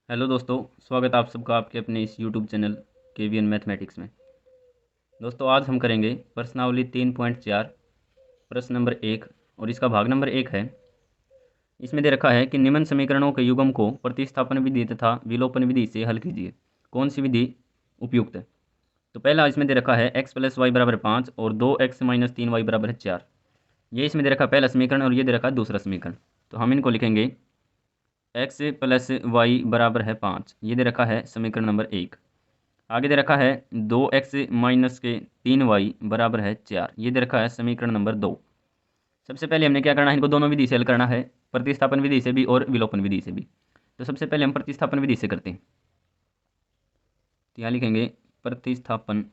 Hello दोस्तों, स्वागत है आप सबका आपके अपने इस यूट्यूब चैनल केवीएन मैथमेटिक्स में। दोस्तों, आज हम करेंगे प्रश्नावली 3.4 प्रश्न नंबर 1 और इसका भाग नंबर 1 है। इसमें दे रखा है कि निम्न समीकरणों के युग्म को प्रतिस्थापन विधि तथा विलोपन विधि से हल कीजिए, कौन सी विधि उपयुक्त है। तो पहला इसमें दे रखा है x + y = 5 और 2x - 3y = 4। ये इसमें दे रखा पहला समीकरण और ये दे रखा दूसरा समीकरण। तो हम इनको लिखेंगे x + y = 5, ये दे रखा है समीकरण नंबर 1। आगे दे रखा है 2x - 3y = 4, ये दे रखा है समीकरण नंबर 2। सबसे पहले हमने क्या करना है, इनको दोनों विधि से हल करना है, प्रतिस्थापन विधि से भी और विलोपन विधि से भी। तो सबसे पहले हम प्रतिस्थापन विधि से करते हैं। तो यहाँ लिखेंगे प्रतिस्थापन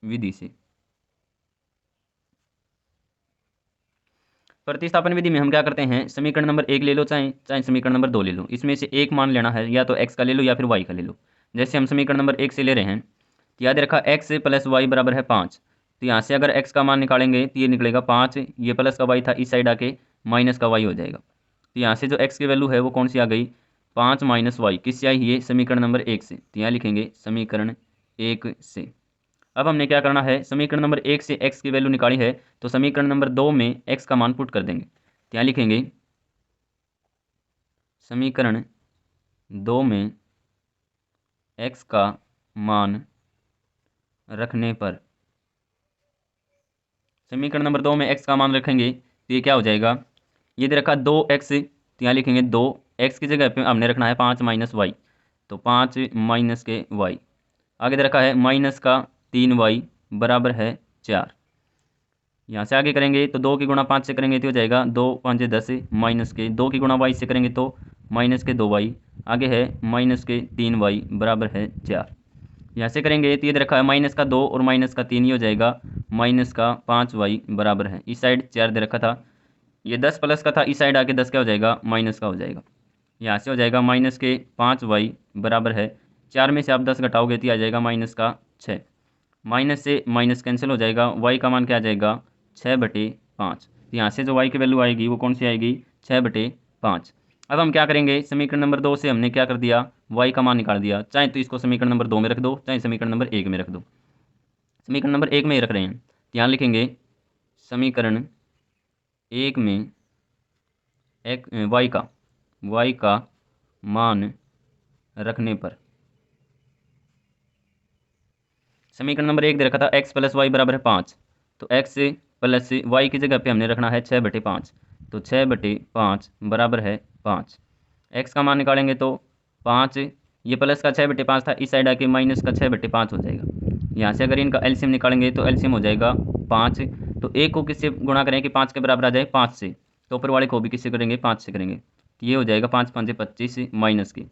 विधि से। प्रतिस्थापन विधि में हम क्या करते हैं, समीकरण नंबर 1 ले लो, चाहे चाहे समीकरण नंबर 2 ले लो, इसमें से एक मान लेना है, या तो x का ले लो या फिर y का ले लो। जैसे हम समीकरण नंबर 1 से ले रहे हैं, तो याद रखा x + y = 5। तो यहाँ से अगर x का मान निकालेंगे तो ये निकलेगा 5, ये प्लस का y था, इस साइड आके माइनस का y हो जाएगा। तो यहाँ से जो x की वैल्यू है वो कौन सी आ गई, 5 - y। किससे आई, ये समीकरण नंबर 1 से। तो यहाँ लिखेंगे समीकरण 1 से। अब हमने क्या करना है, समीकरण नंबर 1 से x की वैल्यू निकाली है, तो समीकरण नंबर 2 में x का मान पुट कर देंगे। तो यहाँ लिखेंगे समीकरण 2 में x का मान रखने पर, समीकरण नंबर 2 में x का मान रखेंगे तो ये क्या हो जाएगा, ये दे रखा 2x। तो यहाँ लिखेंगे 2x की जगह पे हमने रखना है 5 - y, तो 5 माइनस के y। आगे दे रखा है -3y = 4। यहाँ से आगे करेंगे तो 2 की गुणा 5 से करेंगे तो हो जाएगा 2 × 5 = 10, माइनस के 2 की गुणा y से करेंगे तो -2y। आगे है -3y = 4। यहाँ से करेंगे तो ये दे रखा है -2 और -3, ये हो जाएगा -5y बराबर है, इस साइड 4 दे रखा था, ये 10 प्लस का था, इस साइड आके 10 क्या हो जाएगा, माइनस का हो जाएगा। यहाँ से हो जाएगा -5y बराबर है, 4 में से आप 10 घटाओगे तो आ जाएगा -6। माइनस से माइनस कैंसिल हो जाएगा, y का मान क्या आ जाएगा, 6/5। तो यहाँ से जो y की वैल्यू आएगी वो कौन सी आएगी, 6/5। अब हम क्या करेंगे, समीकरण नंबर 2 से हमने क्या कर दिया, y का मान निकाल दिया। चाहे तो इसको समीकरण नंबर 2 में रख दो, चाहे समीकरण नंबर 1 में रख दो। समीकरण नंबर 1 में ही रख रहे हैं, तो यहाँ लिखेंगे समीकरण 1 में y का मान रखने पर, समीकरण नंबर 1 दे रखा था x + y = 5, तो x + y की जगह पे हमने रखना है 6/5। तो 6/5 बराबर है 5। x का मान निकालेंगे तो 5, ये प्लस का 6/5 था, इस साइड आके माइनस का 6/5 हो जाएगा। यहाँ से अगर इनका एलसीएम निकालेंगे तो एलसीएम हो जाएगा 5। तो एक को किससे गुणा करें कि 5 के बराबर आ जाए, 5 से, तो ऊपर वाले को भी किससे करेंगे, 5 से करेंगे। तो ये हो जाएगा 5 × 5 = 25, माइनस की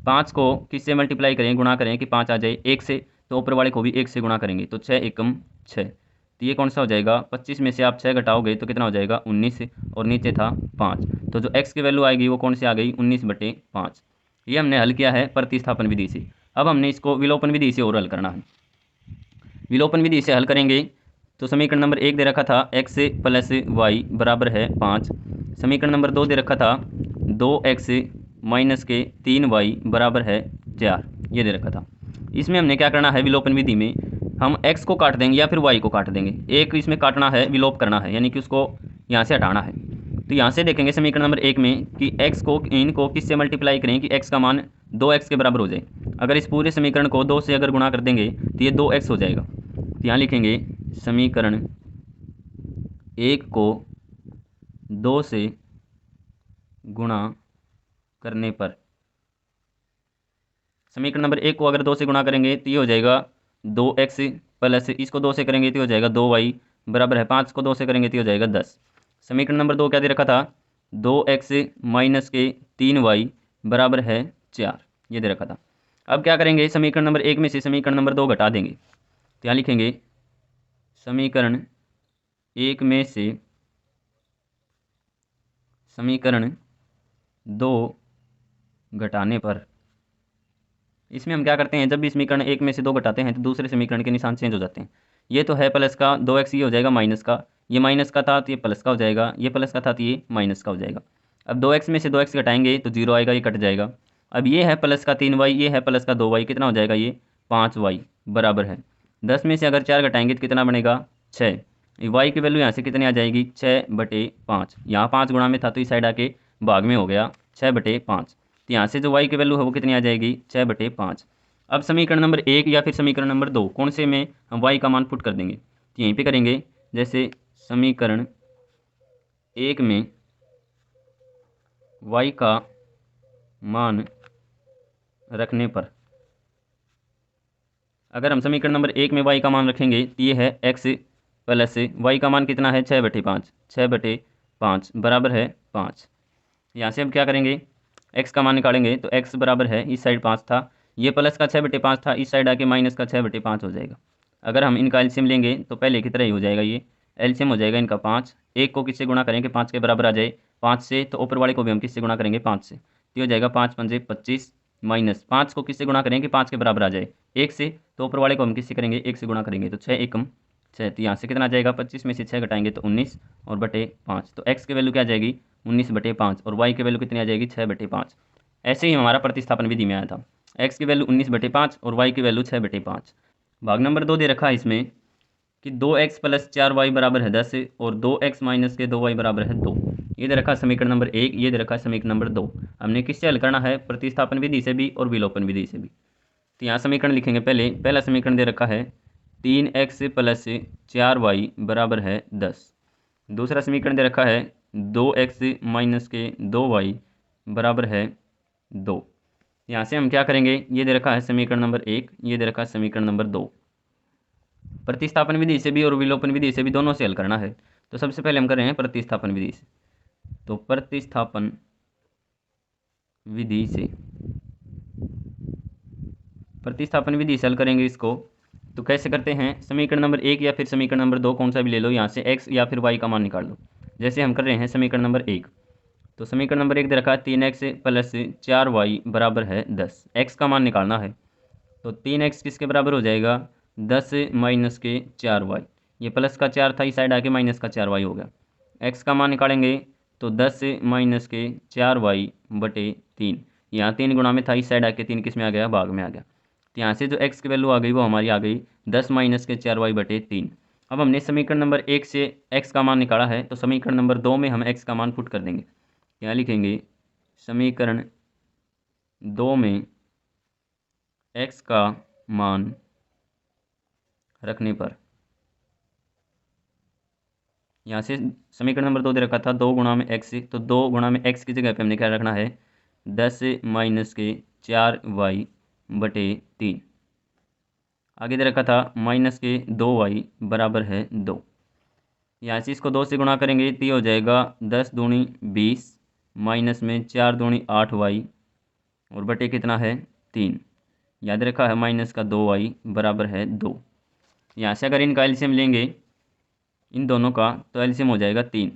5 को किससे मल्टीप्लाई करें, गुणा करें कि 5 आ जाए 1 से, तो ऊपर वाले को भी 1 से गुणा करेंगे, तो 6 एकम 6। तो ये कौन सा हो जाएगा, 25 में से आप 6 घटाओगे तो कितना हो जाएगा, 19, और नीचे था 5। तो जो x की वैल्यू आएगी वो कौन सी आ गई, 19/5। ये हमने हल किया है प्रतिस्थापन विधि से। अब हमने इसको विलोपन विधि से और हल करना है। विलोपन विधि से हल करेंगे तो समीकरण नंबर 1 दे रखा था x + y = 5। समीकरण नंबर 2 दे रखा था 2x - 3y = 4, ये दे रखा था। इसमें हमने क्या करना है, विलोपन विधि में हम x को काट देंगे या फिर y को काट देंगे, एक इसमें काटना है, विलोप करना है, यानी कि उसको यहाँ से हटाना है। तो यहाँ से देखेंगे समीकरण नंबर 1 में कि x को इनको किससे मल्टीप्लाई करें कि x का मान 2x के बराबर हो जाए। अगर इस पूरे समीकरण को 2 से अगर गुणा कर देंगे तो ये 2x हो जाएगा। तो यहाँ लिखेंगे समीकरण 1 को 2 से गुणा करने पर, समीकरण नंबर 1 को अगर 2 से गुणा करेंगे तो ये हो जाएगा 2x, प्लस इसको 2 से करेंगे तो हो जाएगा 2y बराबर है 5 को 2 से करेंगे तो हो जाएगा 10। समीकरण नंबर 2 क्या दे रखा था, 2x - 3y = 4, ये दे रखा था। अब क्या करेंगे, समीकरण नंबर 1 में से समीकरण नंबर 2 घटा देंगे। तो यहाँ लिखेंगे समीकरण 1 में से समीकरण 2 घटाने पर, इसमें हम क्या करते हैं, जब भी समीकरण 1 में से 2 घटाते हैं तो दूसरे समीकरण के निशान चेंज हो जाते हैं। ये तो है प्लस का 2x, ये हो जाएगा माइनस का, ये माइनस का था तो ये प्लस का हो जाएगा, ये प्लस का था तो ये माइनस का हो जाएगा। अब 2x में से 2x घटाएंगे तो 0 आएगा, ये कट जाएगा। अब ये है प्लस का 3y, ये है प्लस का 2y, कितना हो जाएगा ये 5y बराबर है 10 में से अगर 4 घटाएंगे तो कितना बनेगा 6। y की वैल्यू यहाँ से कितनी आ जाएगी 6/5। यहाँ 5 गुणा में था तो इस साइड आके भाग में हो गया 6/5। तो यहाँ से जो y की वैल्यू है वो कितनी आ जाएगी 6/5। अब समीकरण नंबर 1 या फिर समीकरण नंबर 2 कौन से में हम y का मान पुट कर देंगे, तो यहीं पे करेंगे। जैसे समीकरण 1 में y का मान रखने पर, अगर हम समीकरण नंबर 1 में y का मान रखेंगे तो ये है x प्लस y का मान कितना है 6/5, 6/5 बराबर है 5। यहाँ से हम क्या करेंगे x का मान निकालेंगे तो x बराबर है, इस साइड 5 था, ये प्लस का 6/5 था, इस साइड आके माइनस का 6/5 हो जाएगा। अगर हम इनका एलसीएम लेंगे तो पहले की तरह ही हो जाएगा, ये एलसीएम हो जाएगा इनका 5। एक को किससे गुणा करेंगे 5 के बराबर आ जाए 5 से, तो ऊपर वाले को भी हम किससे गुणा करेंगे 5 से, तो हो जाएगा 5 पंजे 25 माइनस 5 को किससे गुणा करेंगे 5 के बराबर आ जाए 1 से, तो ऊपर वाले को हम किससे करेंगे 1 से गुणा करेंगे, तो 6 एकम 6, तो यहाँ से कितना आ जाएगा 25 में से 6 घटाएंगे तो 19 और बटे 5, तो x की वैल्यू क्या आ जाएगी 19/5 और y की वैल्यू कितनी आ जाएगी 6/5। ऐसे ही हमारा प्रतिस्थापन विधि में आया था, x की वैल्यू 19/5 और y की वैल्यू 6/5। भाग नंबर 2 दे रखा है इसमें कि 2x + 4y बराबर है 10 और 2x - के 2y बराबर है 2। ये दे रखा है समीकरण नंबर 1, ये दे रखा है समीकरण नंबर 2। हमने किससे हल करना है, प्रतिस्थापन विधि से भी और विलोपन विधि से भी। तो यहाँ समीकरण लिखेंगे, पहला समीकरण दे रखा है 3x + 4y बराबर है 10। दूसरा समीकरण दे रखा है 2x - के 2y बराबर है 2। यहाँ से हम क्या करेंगे, ये दे रखा है समीकरण नंबर 1, ये दे रखा है समीकरण नंबर 2। प्रतिस्थापन विधि से भी और विलोपन विधि से भी दोनों से हल करना है। तो सबसे पहले हम कर रहे हैं प्रतिस्थापन विधि से। तो प्रतिस्थापन विधि से से हल करेंगे इसको, तो कैसे करते हैं, समीकरण नंबर 1 या फिर समीकरण नंबर 2 कौन सा भी ले लो, यहाँ से x या फिर y का मान निकाल लो। जैसे हम कर रहे हैं समीकरण नंबर 1, तो समीकरण नंबर 1 दे रखा है 3x + 4y बराबर है 10। x का मान निकालना है, तो 3x किसके बराबर हो जाएगा 10 - के 4y, ये प्लस का 4 था, इस साइड आके माइनस का 4y हो गया। x का मान निकालेंगे तो 10 - के 4y बटे 3, यहाँ 3 गुणा में था, इस साइड आके 3 किस में आ गया भाग में आ गया। तो यहाँ से जो x की वैल्यू आ गई वो हमारी आ गई 10 - के 4y बटे 3। अब हमने समीकरण नंबर 1 से x का मान निकाला है, तो समीकरण नंबर 2 में हम x का मान पुट कर देंगे। यहाँ लिखेंगे समीकरण 2 में x का मान रखने पर, यहाँ से समीकरण नंबर 2 दे रखा था 2 गुणा में x, तो 2 गुणा में x की जगह पे हमने क्या रखना है 10 - के 4y बटे 3। आगे दे रखा था माइनस के 2y बराबर है 2। यहाँ से इसको 2 से गुणा करेंगे तो ये हो जाएगा 10 दूनी 20 माइनस में 4 दूनी 8y और बटे कितना है 3। याद रखा है माइनस का 2y बराबर है 2। यहाँ से अगर इनका एलसीएम लेंगे इन दोनों का, तो एलसीएम हो जाएगा 3।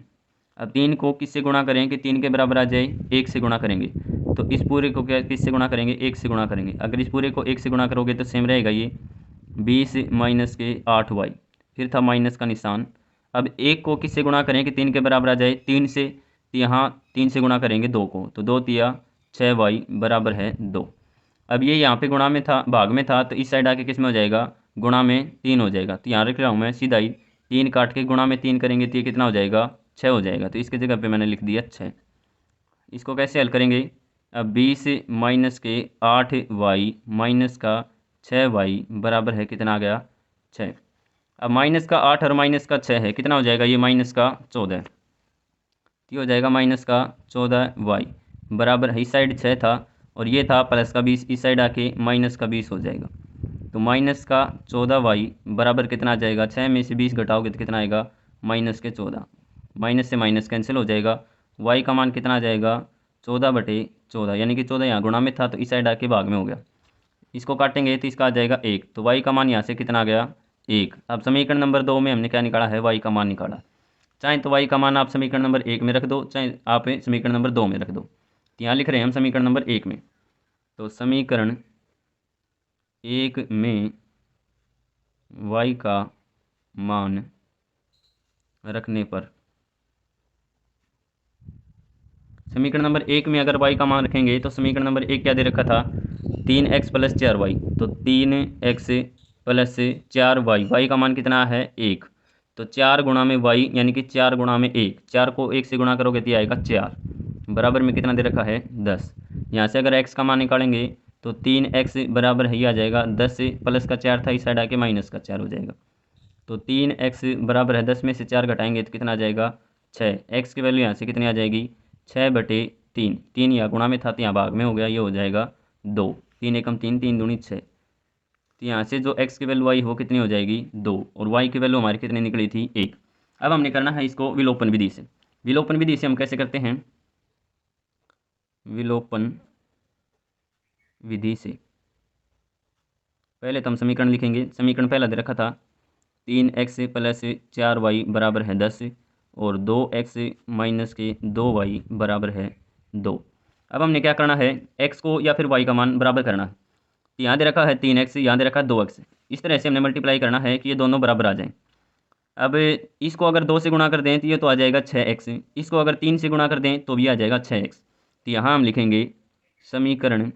अब 3 को किससे गुणा करें कि 3 के बराबर आ जाए, 1 से गुणा करेंगे, तो इस पूरे को क्या किससे गुणा करेंगे 1 से गुणा करेंगे। अगर इस पूरे को 1 से गुणा करोगे तो सेम रहेगा, ये 20 - के 8y, फिर था माइनस का निशान। अब 1 को किससे गुणा करें कि 3 के बराबर आ जाए 3 से, तो यहाँ 3 से गुणा करेंगे 2 को, तो 2 तिया 6y बराबर है 2। अब ये यहाँ पे गुणा में था भाग में था, तो इस साइड आके किस में हो जाएगा गुणा में 3 हो जाएगा। तो यहाँ रख रहा हूँ मैं सीधा ही 3 काट के गुणा में 3 करेंगे तो ये कितना हो जाएगा 6 हो जाएगा। तो इसकी जगह पे मैंने लिख दिया 6। इसको कैसे हल करेंगे, अब 20 - के 8y माइनस का 6y बराबर है कितना आ गया 6। अब माइनस का 8 और माइनस का 6 है, कितना हो जाएगा ये माइनस का 14, ये हो जाएगा माइनस का 14y बराबर है, इस साइड 6 था और ये था प्लस का 20, इस साइड आके माइनस का 20 हो जाएगा। तो माइनस का 14y बराबर कितना आ जाएगा, 6 में से 20 घटाओगे तो कितना आएगा माइनस के 14, माइनस से माइनस कैंसिल हो जाएगा। y का मान कितना आ जाएगा 14/14, यानी कि 14 यहाँ गुणा में था तो इस साइड आके भाग में हो गया। इसको काटेंगे तो इसका आ जाएगा 1, तो y का मान यहाँ से कितना आ गया 1। अब समीकरण नंबर 2 में हमने क्या निकाला है y का मान निकाला। चाहे तो y का मान आप समीकरण नंबर 1 में रख दो, चाहे आप समीकरण नंबर 2 में रख दो। तो यहाँ लिख रहे हैं हम समीकरण नंबर 1 में, तो समीकरण 1 में y का मान रखने पर समीकरण नंबर 1 में अगर y का मान रखेंगे तो समीकरण नंबर 1 क्या दे रखा था, 3x + 4y। तो 3x + 4y, y का मान कितना है 1। तो 4 गुणा में y यानी कि 4 गुणा में 1, 4 को 1 से गुणा करोगे तो ये आएगा 4, बराबर में कितना दे रखा है 10। यहाँ से अगर x का मान निकालेंगे तो 3x बराबर ही आ जाएगा 10 से प्लस का 4 था, इस साइड आके माइनस का 4 हो जाएगा। तो 3x बराबर है 10 में से 4 घटाएंगे तो कितना आ जाएगा 6। x की वैल्यू यहाँ से कितनी आ जाएगी 6/3। 3 यहाँ गुणा में था तो यहाँ भाग में हो गया, ये हो जाएगा 2। 3 एकम 3, 3 दूनी 6। तो यहाँ से जो x की वैल्यू आई वो कितनी हो जाएगी 2, और y की वैल्यू हमारी कितनी निकली थी 1। अब हमने करना है इसको विलोपन विधि से। विलोपन विधि से हम कैसे करते हैं, विलोपन विधि से पहले तो हम समीकरण लिखेंगे। समीकरण पहला दे रखा था 3x + 4y बराबर है 10 और 2x - 2y बराबर है 2। अब हमने क्या करना है, x को या फिर y का मान बराबर करना है। यहाँ दे रखा है 3x, यहाँ दे रखा है 2x। इस तरह से हमने मल्टीप्लाई करना है कि ये दोनों बराबर आ जाएं। अब इसको अगर 2 से गुणा कर दें तो ये तो आ जाएगा 6x, इसको अगर 3 से गुणा कर दें तो भी आ जाएगा 6x। तो यहाँ हम लिखेंगे समीकरण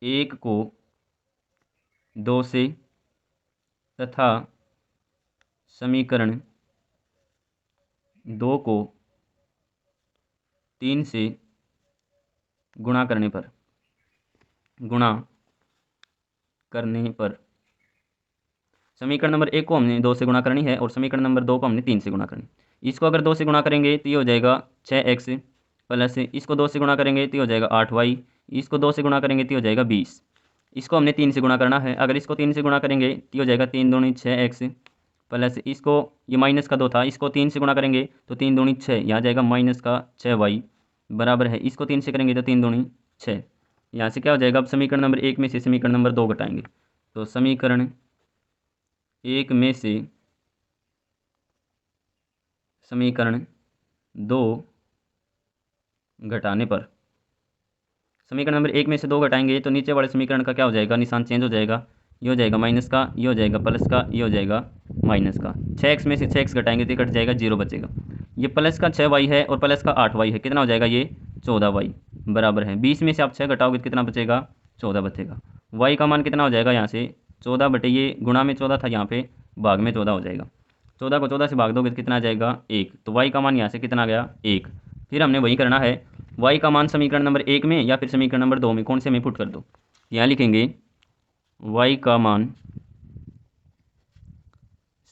1 को 2 से तथा समीकरण 2 को 3 से गुणा करने पर समीकरण नंबर 1 को हमने 2 से गुणा करनी है और समीकरण नंबर 2 को हमने 3 से गुणा करनी। इसको अगर 2 से गुणा करेंगे तो ये हो जाएगा 6x प्लस इसको 2 से गुणा करेंगे तो ये हो जाएगा 8y, इसको 2 से गुणा करेंगे तो ये हो जाएगा 20। इसको हमने 3 से गुणा करना है। अगर इसको 3 से गुणा करेंगे तो ये हो जाएगा 3 दूनी 6x प्लस इसको ये माइनस का 2 था, इसको 3 से गुणा करेंगे तो 3 दूनी 6, यहाँ जाएगा माइनस का 6y बराबर है, इसको 3 से करेंगे तो 3 दूनी 6। यहाँ से क्या हो जाएगा, अब समीकरण नंबर 1 में से समीकरण नंबर 2 घटाएंगे तो समीकरण 1 में से समीकरण 2 घटाने पर, समीकरण नंबर 1 में से 2 घटाएंगे तो नीचे वाले समीकरण का क्या हो जाएगा, निशान चेंज हो जाएगा। ये हो जाएगा माइनस का, ये हो जाएगा प्लस का, ये हो जाएगा माइनस का। 6x में से 6x घटाएंगे तो कट जाएगा, 0 बचेगा। ये प्लस का 6y है और प्लस का 8y है, कितना हो जाएगा ये 14y बराबर है। 20 में से आप 6 घटाओगे तो कितना बचेगा 14 बचेगा। y का मान कितना हो जाएगा यहाँ से 14 बटे ये गुणा में 14 था, यहाँ पे भाग में 14 हो जाएगा। 14 को 14 से भाग दोगे तो कितना आ जाएगा 1। तो y का मान यहाँ से कितना आ गया 1। फिर हमने वही करना है, y का मान समीकरण नंबर 1 में या फिर समीकरण नंबर 2 में, कौन से में पुट कर दो। यहाँ लिखेंगे y का मान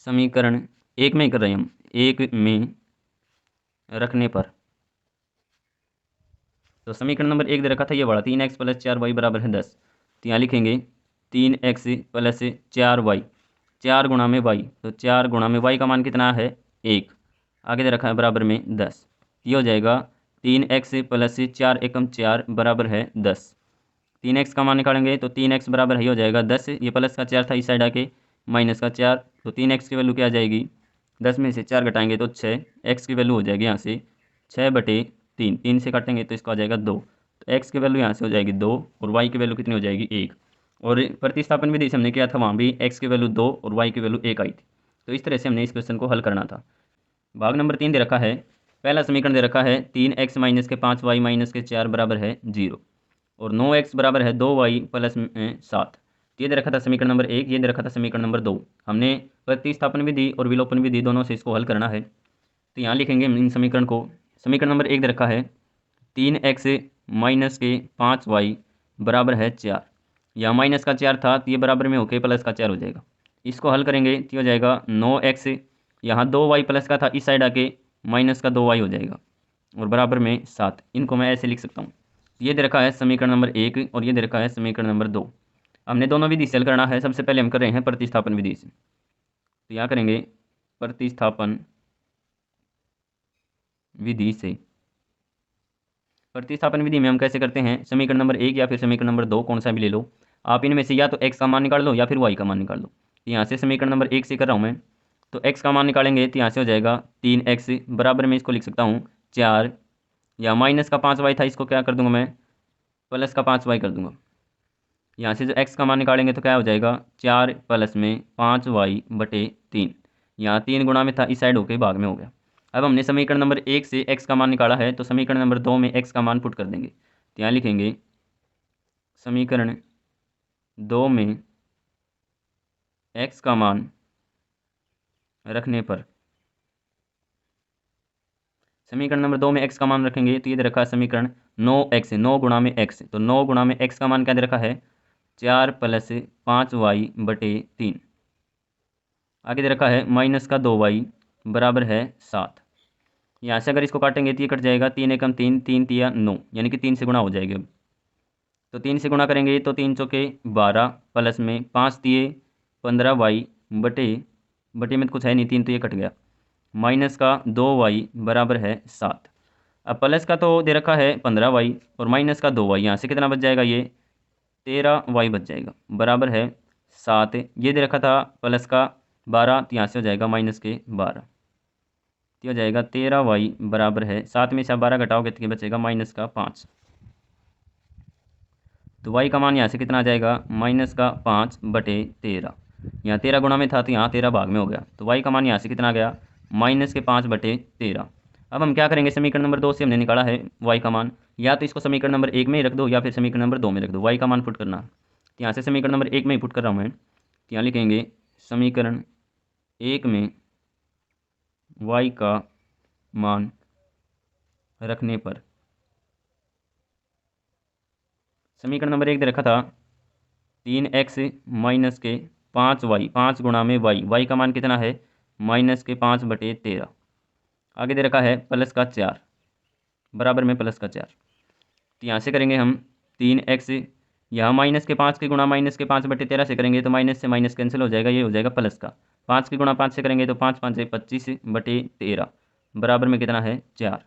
समीकरण 1 में कर रहे हैं हम, 1 में रखने पर, तो समीकरण नंबर 1 दे रखा था ये वाला 3x + 4y बराबर है 10। तो यहाँ लिखेंगे 3x + 4y, 4 गुणा में y, तो 4 गुणा में y का मान कितना है 1, आगे दे रखा है बराबर में 10। ये हो जाएगा 3x + 4 एकम 4 बराबर है 10। 3x का मान निकालेंगे तो 3x बराबर है, हो जाएगा 10, ये प्लस का 4 था, इस साइड आके माइनस का 4। तो 3x की वैल्यू क्या आ जाएगी, 10 में से 4 घटाएंगे तो 6, x की वैल्यू हो जाएगी यहाँ से 6/3, 3 से काटेंगे तो इसका हो जाएगा 2। तो x की वैल्यू यहाँ से हो जाएगी 2 और y की वैल्यू कितनी हो जाएगी 1। और प्रतिस्थापन विधि से हमने किया था, वहाँ भी x की वैल्यू 2 और y की वैल्यू 1 आई थी। तो इस तरह से हमने इस क्वेश्चन को हल करना था। भाग नंबर 3 दे रखा है, पहला समीकरण दे रखा है 3x - 5y - 4 बराबर है 0 और 9x बराबर है 2y + 7। ये दे रखा था समीकरण नंबर 1, ये दे रखा था समीकरण नंबर 2। हमने प्रतिस्थापन विधि और विलोपन विधि दोनों से इसको हल करना है। तो यहाँ लिखेंगे इन समीकरण को। समीकरण नंबर 1 दे रखा है 3x - 5y बराबर है 4, यहाँ माइनस का 4 था तो ये बराबर में होके प्लस का 4 हो जाएगा। इसको हल करेंगे तो हो जाएगा 9x, यहाँ 2y प्लस का था, इस साइड आके माइनस का 2y हो जाएगा और बराबर में 7। इनको मैं ऐसे लिख सकता हूँ। ये दे रखा है समीकरण नंबर 1 और ये दे रखा है समीकरण नंबर 2। हमने दोनों विधि से हल करना है। सबसे पहले हम कर रहे हैं प्रतिस्थापन विधि से। तो यहाँ करेंगे प्रतिस्थापन विधि से। प्रतिस्थापन विधि में हम कैसे करते हैं, समीकरण नंबर 1 या फिर समीकरण नंबर 2 कौन सा भी ले लो आप, इनमें से या तो x का मान निकाल लो या फिर y का मान निकाल लो। तो यहाँ से समीकरण नंबर 1 से कर रहा हूँ मैं, तो x का मान निकालेंगे तो यहाँ से हो जाएगा 3x बराबर में इसको लिख सकता हूँ 4, या माइनस का 5y था, इसको क्या कर दूंगा मैं प्लस का 5y कर दूंगा। यहाँ से जो x का मान निकालेंगे तो क्या हो जाएगा 4 प्लस में 5y/3, यहाँ 3 गुणा में था, इस साइड होके भाग में हो गया। अब हमने समीकरण नंबर 1 से x का मान निकाला है, तो समीकरण नंबर 2 में x का मान पुट कर देंगे। तो यहाँ लिखेंगे समीकरण 2 में x का मान रखने पर, समीकरण नंबर 2 में x का मान रखेंगे तो ये दे रखा है समीकरण 9x, 9 गुणा में x, तो 9 गुणा में x का मान क्या दे रखा है 4 + 5y/3। आगे दे रखा है -2y बराबर है 7। यहाँ से अगर इसको काटेंगे तो ये कट जाएगा, 3 एकम 3, 3 तिया 9, यानी कि 3 से गुणा हो जाएगी। अब तो 3 से गुणा करेंगे तो 3 चौके 12 प्लस में 5 तिये 15y बटे में तो कुछ है नहीं, 3 तो ये कट गया, -2y बराबर है 7। अब प्लस का तो दे रखा है 15y और माइनस का 2y, यहाँ से कितना बच जाएगा ये 13y बच जाएगा, बराबर है 7। ये दे रखा था प्लस का 12, तो यहाँ से हो जाएगा -12, तो हो जाएगा 13y बराबर है 7 में से आप 12 घटाओगे तो ये बचेगा -5। तो y का मान यहाँ से कितना आ जाएगा -5/13। यहाँ 13 गुणा में था तो यहाँ 13 भाग में हो गया, तो y का मान यहाँ से कितना आ गया -5/13। अब हम क्या करेंगे, समीकरण नंबर 2 से हमने निकाला है y का मान, या तो इसको समीकरण नंबर 1 में ही रख दो या फिर समीकरण नंबर 2 में रख दो। y का मान पुट करना, तो यहाँ से समीकरण नंबर 1 में ही पुट कर रहा हूँ मैं। तो यहाँ लिखेंगे समीकरण 1 में y का मान रखने पर, समीकरण नंबर 1 दे रखा था 3x माइनस के 5y, 5 गुणा में y का मान कितना है -5/13। आगे दे रखा है प्लस का 4 बराबर में प्लस का 4। तो यहाँ से करेंगे हम 3x, यहाँ -5 के गुणा -5/13 से करेंगे तो माइनस से माइनस कैंसिल हो जाएगा, ये हो जाएगा प्लस का। 5 के गुणा 5 से करेंगे तो 5 5 25/13 बराबर में कितना है 4।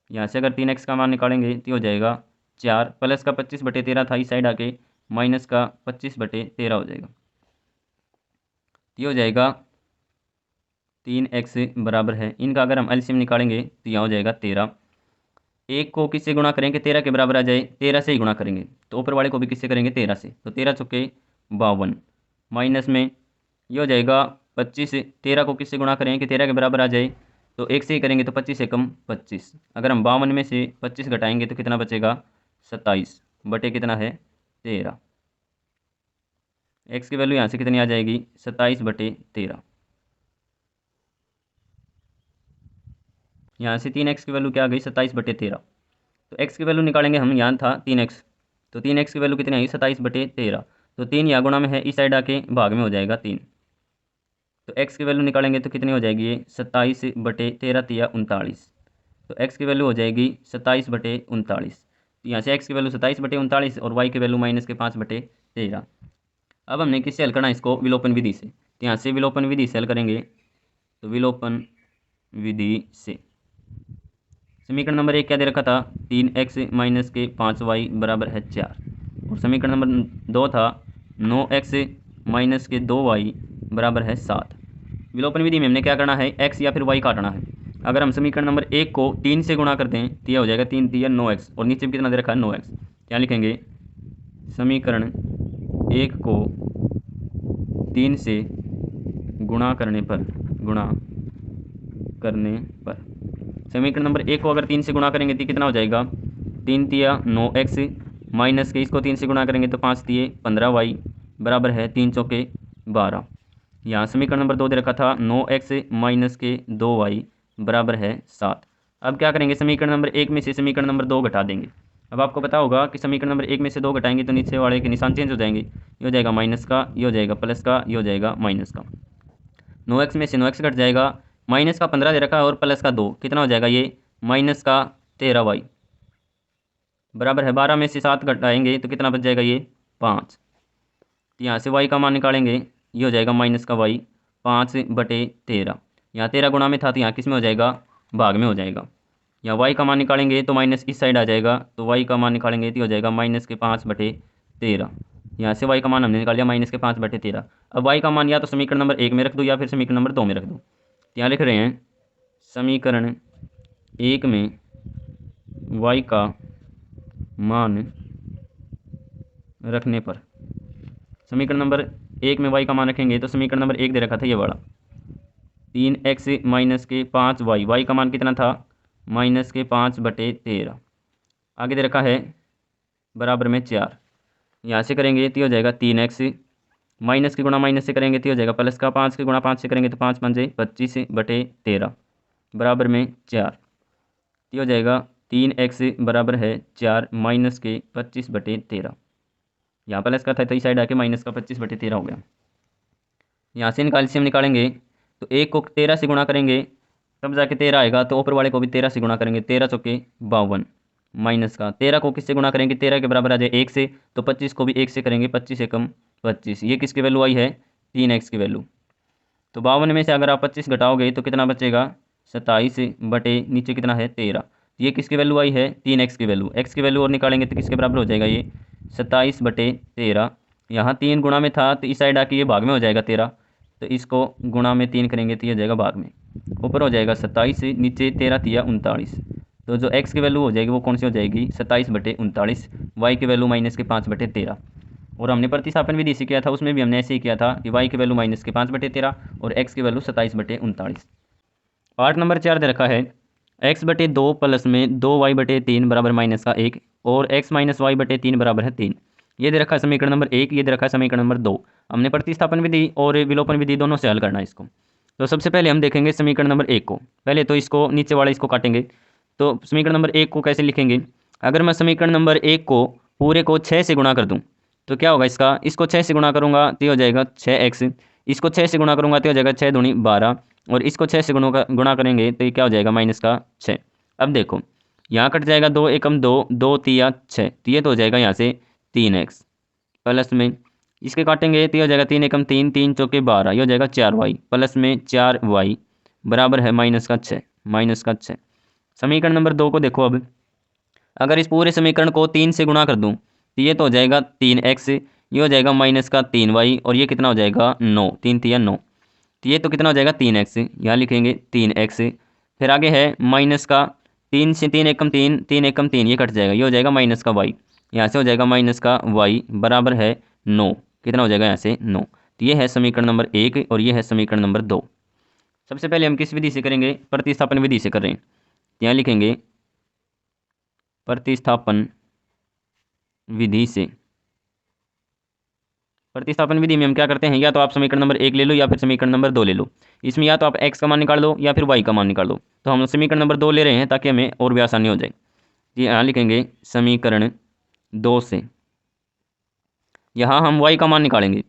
यहाँ से अगर 3x का मान निकालेंगे तो हो जाएगा 4, प्लस का 25/13 था, इस साइड आके माइनस का 25/13 हो जाएगा। ये हो जाएगा 3x बराबर है, इनका अगर हम एलसीएम निकालेंगे तो यहाँ हो जाएगा 13। एक को किससे गुणा करेंगे 13 के बराबर आ जाए, 13 से ही गुणा करेंगे, तो ऊपर वाले को भी किससे करेंगे 13 से, तो 13 चौके 52 माइनस में ये हो जाएगा 25। 13 को किससे गुणा करें कि 13 के बराबर आ जाए, तो एक से ही करेंगे तो 25 एकम 25। अगर हम 52 में से 25 घटाएंगे तो कितना बचेगा 27 बटे कितना है 13। एक्स की वैल्यू यहाँ से कितनी आ जाएगी 27/13। यहाँ से 3x की वैल्यू क्या आ गई 27/13। तो x की वैल्यू निकालेंगे हम, यहाँ था 3x, तो 3x की वैल्यू कितनी आई 27/13। तो 3 यहाँ गुणा में है, इस साइड आके भाग में हो जाएगा 3। तो x की वैल्यू निकालेंगे तो कितनी हो जाएगी ये 27/13 तिया 39। तो x की वैल्यू हो जाएगी 27/39। तो यहाँ से x की वैल्यू 27/39 और y की वैल्यू -5/13। अब हमने किससे हल करना है इसको, विलोपन विधि से। तो यहाँ से विलोपन विधि से हल करेंगे, तो विलोपन विधि से समीकरण नंबर 1 क्या दे रखा था 3x माइनस के 5y बराबर है 4, और समीकरण नंबर 2 था 9x माइनस के 2y बराबर है 7। विलोपन विधि में हमने क्या करना है x या फिर y काटना है। अगर हम समीकरण नंबर 1 को 3 से गुणा कर दें तो यह हो जाएगा 3 तिया 9x, और नीचे कितना दे रखा है 9x। क्या लिखेंगे समीकरण 1 को 3 से गुणा करने पर समीकरण नंबर 1 को अगर 3 से गुणा करेंगे तो कितना हो जाएगा 3 तिया 9x माइनस के इसको 3 से गुणा करेंगे तो 5 तिये 15y बराबर है 3 चौके 12। यहाँ समीकरण नंबर 2 दे रखा था 9x माइनस के 2y बराबर है 7। अब क्या करेंगे समीकरण नंबर 1 में से समीकरण नंबर 2 घटा देंगे। अब आपको पता होगा कि समीकरण नंबर 1 में से 2 घटाएंगे तो नीचे वाले के निशान चेंज हो जाएंगे, ये हो जाएगा माइनस का, ये हो जाएगा प्लस का, ये हो जाएगा माइनस का। 9x में से 9x घट जाएगा, माइनस का 15 दे रखा है और प्लस का 2, कितना हो जाएगा ये माइनस का 13y बराबर है 12 में से 7 घटाएंगे तो कितना बच जाएगा ये 5। तो यहाँ से y का मान निकालेंगे, ये हो जाएगा माइनस का y 5/13। यहाँ 13 गुणा में था तो यहाँ किस में हो जाएगा भाग में हो जाएगा। यहाँ y का मान निकालेंगे तो माइनस इस साइड आ जाएगा, तो y का मान निकालेंगे तो हो जाएगा -5/13। यहाँ से y का मान हमने निकाल लिया -5/13। अब y का मान या तो समीकरण नंबर 1 में रख दो या फिर समीकरण नंबर 2 में रख दो। तो यहाँ लिख रहे हैं समीकरण 1 में y का मान रखने पर, समीकरण नंबर 1 में y का मान रखेंगे तो समीकरण नंबर 1 दे रखा था ये वाला 3x माइनस के 5y, y का मान कितना था माइनस के 5/13, आगे दे रखा है बराबर में 4। यहाँ से करेंगे तो हो जाएगा 3x, माइनस के गुणा माइनस से करेंगे तो हो जाएगा प्लस का, 5 के गुणा 5 से करेंगे तो 5 5 25/13 बराबर में 4, तो हो जाएगा 3x बराबर है 4 माइनस के 25/13। यहाँ प्लस का था तो इस साइड आके माइनस का 25/13 हो गया। यहाँ से एलसीएम निकालेंगे तो 1 को 13 से गुणा करेंगे तब जाके 13 आएगा, तो ऊपर वाले को भी 13 से गुणा करेंगे, 13 चौके 52, माइनस का 13 को किससे गुणा करेंगे 13 के बराबर आ जाए 1 से, तो 25 को भी 1 से करेंगे, 25 एकम 25, ये किसकी वैल्यू आई है 3x की वैल्यू। तो 52 में से अगर आप 25 घटाओगे तो कितना बचेगा 27 बटे नीचे कितना है 13, ये किसकी वैल्यू आई है 3x की वैल्यू। x की वैल्यू और निकालेंगे तो किसके बराबर हो जाएगा ये 27/13। यहाँ 3 गुणा में था तो इस साइड आके ये भाग में हो जाएगा 13, तो इसको गुणा में 3 करेंगे तो ये हो जाएगा भाग में, ऊपर हो जाएगा 27, नीचे 13 तिया 39। तो जो x की वैल्यू हो जाएगी वो कौन सी हो जाएगी 27/39, y की वैल्यू माइनस के 5/13। और हमने प्रतिस्थापन विधि से किया था, उसमें भी हमने ऐसे ही किया था कि y की वैल्यू माइनस के 5/13 और x की वैल्यू 27/39। पार्ट नंबर 4 दे रखा है x/2 प्लस में 2y/3 बराबर माइनस का 1 और x माइनस y/3 बराबर है 3। ये दे रखा है समीकरण नंबर 1, ये दे रखा है समीकरण नंबर 2। हमने प्रतिस्थापन विधि और विलोपन विधि दोनों से हल करना है इसको। तो सबसे पहले हम देखेंगे समीकरण नंबर 1 को। पहले तो इसको नीचे वाले इसको काटेंगे, तो समीकरण नंबर 1 को कैसे लिखेंगे। अगर मैं समीकरण नंबर 1 को पूरे को 6 से गुणा कर दूँ तो क्या होगा इसका, इसको 6 से गुणा करूँगा तो हो जाएगा 6x, इसको 6 से गुणा करूँगा तो हो जाएगा 6 दूनी 12, और इसको 6 से गुणा करेंगे तो ये क्या हो जाएगा माइनस का 6। अब देखो यहाँ कट जाएगा 2 एकम 2, 2 तिया 6, तो ये तो हो जाएगा यहाँ से 3x प्लस में इसके काटेंगे तो हो जाएगा 3 एकम 3, 3 चौके 12, ये हो जाएगा 4y प्लस में 4y बराबर है माइनस का 6, माइनस का 6। समीकरण नंबर 2 को देखो। अब अगर इस पूरे समीकरण को 3 से गुणा कर दूं तो ये तो हो जाएगा 3x, ये हो जाएगा माइनस का 3y और ये कितना हो जाएगा 9, 3 तिया 9, तो ये तो कितना हो जाएगा 3x, यहाँ लिखेंगे 3x। फिर आगे है माइनस का 3 से 3 एकम 3, 3 एकम 3, ये कट जाएगा, ये हो जाएगा माइनस का y, यहाँ से हो जाएगा माइनस का y बराबर है 9, कितना हो जाएगा यहाँ से 9। तो ये है समीकरण नंबर 1 और ये है समीकरण नंबर 2। सबसे पहले हम किस विधि से करेंगे, प्रतिस्थापन विधि से कर रहे हैं, यहाँ लिखेंगे प्रतिस्थापन विधि से। प्रतिस्थापन विधि में हम क्या करते हैं, या तो आप समीकरण नंबर 1 ले लो या फिर समीकरण नंबर 2 ले लो। इसमें या तो आप x का मान निकाल लो या फिर y का मान निकाल लो, तो हम समीकरण नंबर 2 ले रहे हैं ताकि हमें और भी आसानी हो जाए। ये यहाँ लिखेंगे समीकरण 2 से, यहाँ हम y का मान निकालेंगे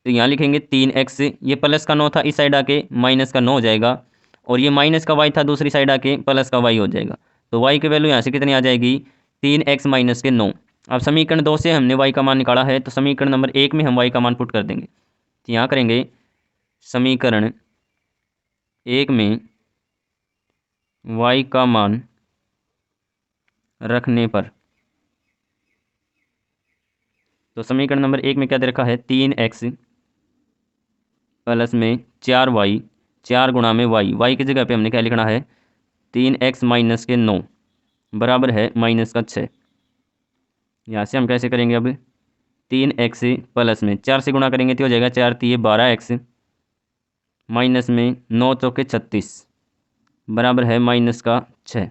तो यहाँ लिखेंगे 3x, ये प्लस का 9 था इस साइड आके माइनस का 9 हो जाएगा, और ये माइनस का y था दूसरी साइड आके प्लस का y हो जाएगा, तो y की वैल्यू यहाँ से कितनी आ जाएगी 3x माइनस के 9। अब समीकरण 2 से हमने y का मान निकाला है, तो समीकरण नंबर 1 में हम y का मान पुट कर देंगे। तो यहाँ करेंगे समीकरण 1 में y का मान रखने पर, तो समीकरण नंबर 1 में क्या दे रखा है 3x प्लस में 4y, 4 गुणा में y की जगह पे हमने क्या लिखना है 3x माइनस के 9 बराबर है माइनस का 6। यहाँ से हम कैसे करेंगे, अब 3x प्लस में 4 से गुणा करेंगे तो हो जाएगा 4 तिये 12x माइनस में 9 चौके 36 बराबर है माइनस का 6,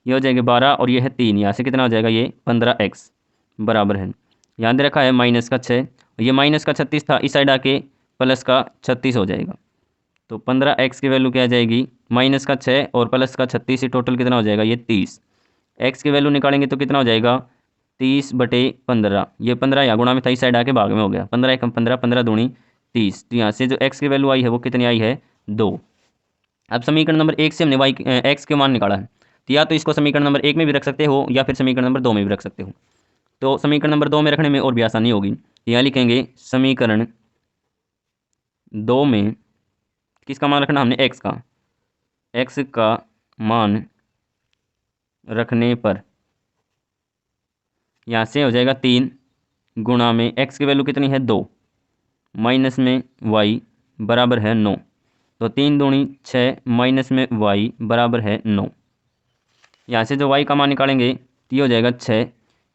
ये हो जाएगा 12 और ये है 3, यहाँ से कितना हो जाएगा ये 15x बराबर है, यहाँ दे रखा है माइनस का 6, ये माइनस का 36 था इस साइड आके प्लस का 36 हो जाएगा, तो 15x की वैल्यू क्या आ जाएगी माइनस का 6 और प्लस का 36, टोटल कितना हो जाएगा ये 30। x की वैल्यू निकालेंगे तो कितना हो जाएगा 30/15, ये 15 यहाँ गुणा में था इस साइड आके भाग में हो गया, 15 एकम 15, 15 दूनी 30, तो यहाँ से जो x की वैल्यू आई है वो कितनी आई है 2। अब समीकरण नंबर 1 से हमने x के मान निकाला है, तो या तो इसको समीकरण नंबर 1 में भी रख सकते हो या फिर समीकरण नंबर 2 में भी रख सकते हो, तो समीकरण नंबर 2 में रखने में और भी आसानी होगी। यहाँ लिखेंगे समीकरण 2 में किसका मान रखना हमने x का मान रखने पर, यहाँ से हो जाएगा 3 गुणा में x की वैल्यू कितनी है 2 माइनस में y बराबर है 9, तो 3 दूनी 6 माइनस में y बराबर है 9। यहाँ से जो y का मान निकालेंगे तो ये हो जाएगा 6,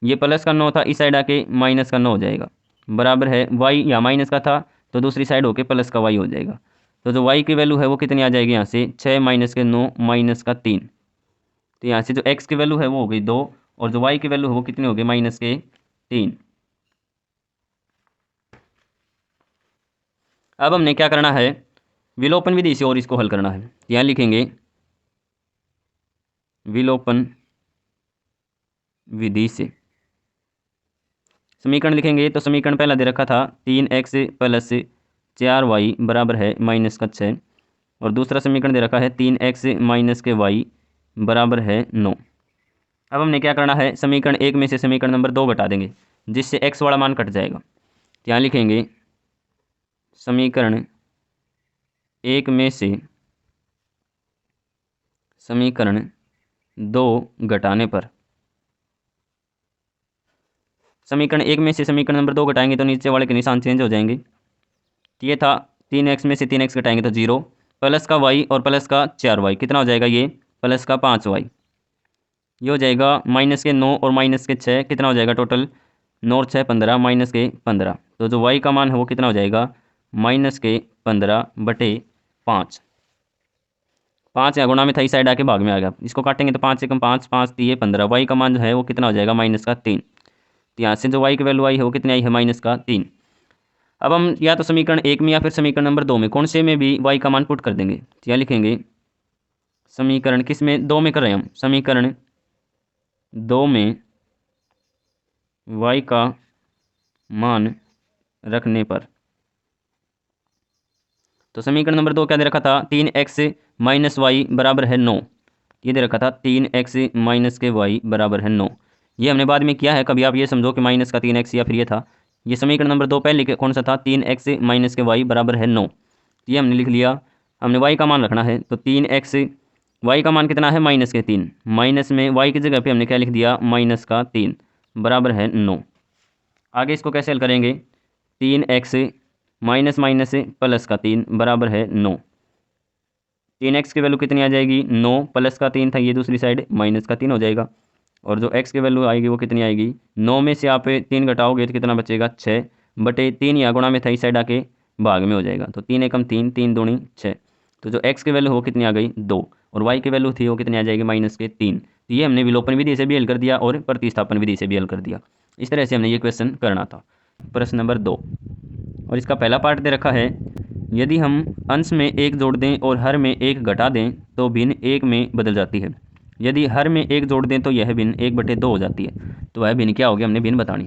ये प्लस का 9 था इस साइड आके माइनस का 9 हो जाएगा बराबर है y, या माइनस का था तो दूसरी साइड होके प्लस का y हो जाएगा, तो जो y की वैल्यू है वो कितनी आ जाएगी यहाँ से 6 माइनस के 9 माइनस का 3। तो यहाँ से जो x की वैल्यू है वो हो गई 2 और जो y की वैल्यू है वो कितनी हो गई माइनस के 3। अब हमने क्या करना है, विलोपन विधि से और इसको हल करना है। यहाँ लिखेंगे विलोपन विधि से समीकरण लिखेंगे। तो समीकरण पहला दे रखा था 3x प्लस 4y बराबर है माइनस का 6 और दूसरा समीकरण दे रखा है 3x माइनस के y बराबर है 9। अब हमने क्या करना है, समीकरण 1 में से समीकरण नंबर 2 घटा देंगे जिससे x वाला मान कट जाएगा। यहाँ लिखेंगे समीकरण 1 में से समीकरण 2 घटाने पर, समीकरण 1 में से समीकरण नंबर 2 घटाएंगे तो नीचे वाले के निशान चेंज हो जाएंगे। ये था 3x में से 3x घटाएंगे तो 0 प्लस का y और प्लस का 4y कितना हो जाएगा, ये प्लस का 5y। ये हो जाएगा माइनस के 9 और माइनस के 6 कितना हो जाएगा टोटल 9 और 6 15 माइनस के 15। तो जो y का मान है वो कितना हो जाएगा माइनस के 15/5। 5 यहाँ गुणा में था, इस साइड आके भाग में आ गया, इसको काटेंगे तो 5 से कम 5 5 3 15। वाई का मान जो है वो कितना हो जाएगा माइनस का 3। तो यहाँ से जो वाई की वैल्यू आई है वो कितनी आई है माइनस का 3। अब हम या तो समीकरण 1 में या फिर समीकरण नंबर 2 में कौन से में भी वाई का मान पुट कर देंगे। तो यहाँ लिखेंगे समीकरण किस में 2 में कर रहे हैं हम, समीकरण 2 में वाई का मान रखने पर। तो समीकरण नंबर 2 क्या दे रखा था 3x माइनस वाई बराबर है 9। ये दे रखा था 3x माइनस के y बराबर है 9। ये हमने बाद में किया है, कभी आप ये समझो कि माइनस का 3x या फिर ये था। ये समीकरण नंबर 2 पहले कौन सा था 3x माइनस के y बराबर है 9। ये हमने लिख लिया। हमने y का मान रखना है तो 3x y का मान कितना है माइनस के 3, माइनस में y की जगह पे हमने क्या लिख दिया माइनस का 3 बराबर है 9। आगे इसको कैसे हल करेंगे, 3x माइनस माइनस प्लस का 3 बराबर है 9। 3x की वैल्यू कितनी आ जाएगी 9 प्लस का 3 था, ये दूसरी साइड माइनस का 3 हो जाएगा। और जो x की वैल्यू आएगी वो कितनी आएगी 9 में से आप 3 घटाओगे तो कितना बचेगा 6/3। यहाँ गुणा में था, इस साइड आके भाग में हो जाएगा। तो 3 एकम 3 3 दूनी 6। तो जो x की वैल्यू हो कितनी आ गई 2 और y की वैल्यू थी वो कितनी आ जाएगी माइनस के 3। तो ये हमने विलोपन विधि से भी हल कर दिया और प्रतिस्थापन विधि से भी हल कर दिया। इस तरह से हमने ये क्वेश्चन करना था। प्रश्न नंबर 2 और इसका पहला पार्ट दे रखा है, यदि हम अंश में 1 जोड़ दें और हर में 1 घटा दें तो भिन्न 1 में बदल जाती है। यदि हर में 1 जोड़ दें तो यह भिन्न 1/2 हो जाती है। तो वह भिन्न क्या होगी, हमने भिन्न बतानी।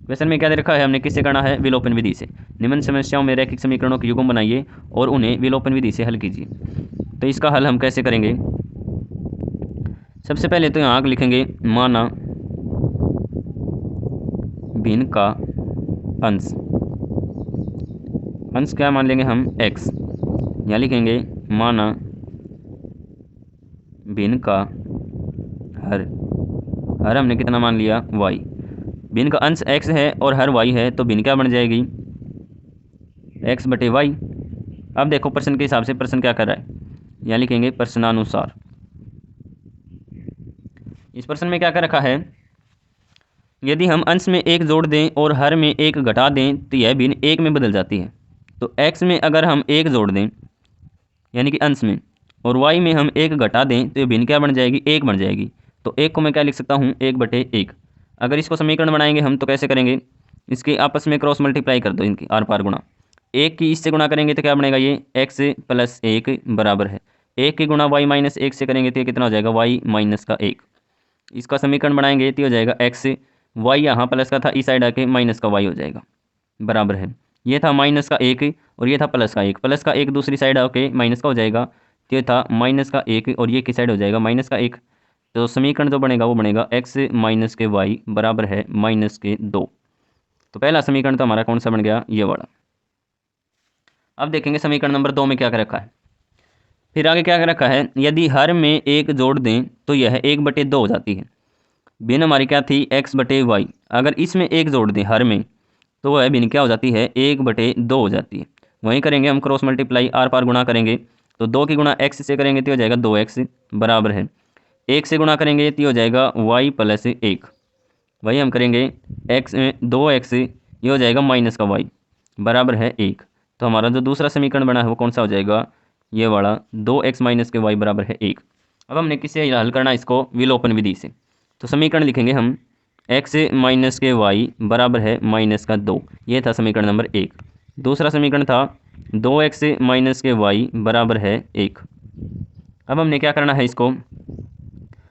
क्वेश्चन में क्या दे रखा है, हमने किससे करना है विलोपन विधि से। निम्न समस्याओं में रैखिक समीकरणों के युग्म बनाइए और उन्हें विलोपन विधि से हल कीजिए। तो इसका हल हम कैसे करेंगे, सबसे पहले तो यहाँ लिखेंगे माना भिन्न का अंश, अंश क्या मान लेंगे हम x। यहाँ लिखेंगे माना भिन्न का हर, हर हमने कितना मान लिया y। भिन्न का अंश x है और हर y है तो भिन्न क्या बन जाएगी x/y। अब देखो प्रश्न के हिसाब से प्रश्न क्या कर रहा है, यहाँ लिखेंगे प्रश्नानुसार। इस प्रश्न में क्या कर रखा है, यदि हम अंश में 1 जोड़ दें और हर में 1 घटा दें तो यह भिन्न 1 में बदल जाती है। तो x में अगर हम 1 जोड़ दें यानी कि अंश में, और y में हम 1 घटा दें तो ये भिन्न क्या बन जाएगी 1 बन जाएगी। तो 1 को मैं क्या लिख सकता हूँ 1/1। अगर इसको समीकरण बनाएंगे हम तो कैसे करेंगे, इसके आपस में क्रॉस मल्टीप्लाई कर दो, इनकी आर पार गुणा। 1 की इससे गुणा करेंगे तो क्या बनेगा ये x + 1 बराबर है 1 की गुणा y - 1 से करेंगे तो ये कितना हो जाएगा y - 1। इसका समीकरण बनाएंगे तो हो जाएगा x, y यहाँ प्लस का था इस साइड आके माइनस का y हो जाएगा बराबर है, ये था -1 और ये था +1, प्लस का 1 दूसरी साइड आके माइनस का हो जाएगा। तो ये था -1 और ये किस साइड हो जाएगा -1। तो समीकरण जो बनेगा वो बनेगा x - y बराबर है -2। तो पहला समीकरण तो हमारा कौन सा बन गया, ये वाला। अब देखेंगे समीकरण नंबर 2 में क्या कर रखा है। फिर आगे क्या कर रखा है, यदि हर में 1 जोड़ दें तो यह 1/2 हो जाती है। भिन्न हमारी क्या थी x/y। अगर इसमें 1 जोड़ दें हर में तो वह भिन्न क्या हो जाती है 1/2 हो जाती है। वहीं करेंगे हम क्रॉस मल्टीप्लाई, आर पार गुणा करेंगे तो 2 की गुणा x से करेंगे तो हो जाएगा 2x बराबर है 1 से गुणा करेंगे तो हो जाएगा y + 1। वही हम करेंगे x 2x, ये हो जाएगा -y बराबर है 1। तो हमारा जो दूसरा समीकरण बना है वो कौन सा हो जाएगा, ये वाला 2x माइनस के वाई बराबर है 1। अब हमने किससे हल करना है इसको, विलोपन विधि से। तो समीकरण लिखेंगे हम x माइनस के वाई बराबर है माइनस का 2, ये था समीकरण नंबर 1। दूसरा समीकरण था 2x माइनस के वाई बराबर है 1। अब हमने क्या करना है इसको,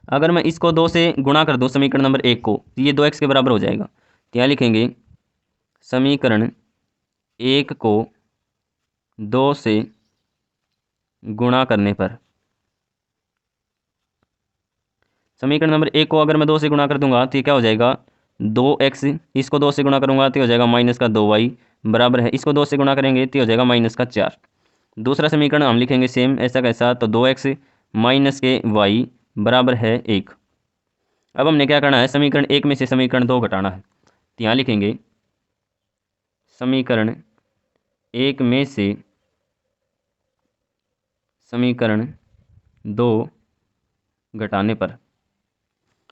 अगर मैं इसको 2 से गुणा कर दूं समीकरण नंबर 1 को, तो ये 2x के बराबर हो जाएगा। तो यहाँ लिखेंगे समीकरण 1 को 2 से गुणा करने पर, समीकरण नंबर 1 को अगर मैं 2 से गुणा कर दूंगा तो ये क्या हो जाएगा 2x, इसको 2 से गुणा करूंगा तो हो जाएगा माइनस का 2y बराबर है, इसको 2 से गुणा करेंगे तो हो जाएगा माइनस का 4। दूसरा समीकरण हम लिखेंगे सेम ऐसा कैसा, तो 2x माइनस के y बराबर है 1। अब हमने क्या करना है, समीकरण 1 में से समीकरण 2 घटाना है। तो यहाँ लिखेंगे समीकरण 1 में से समीकरण 2 घटाने पर,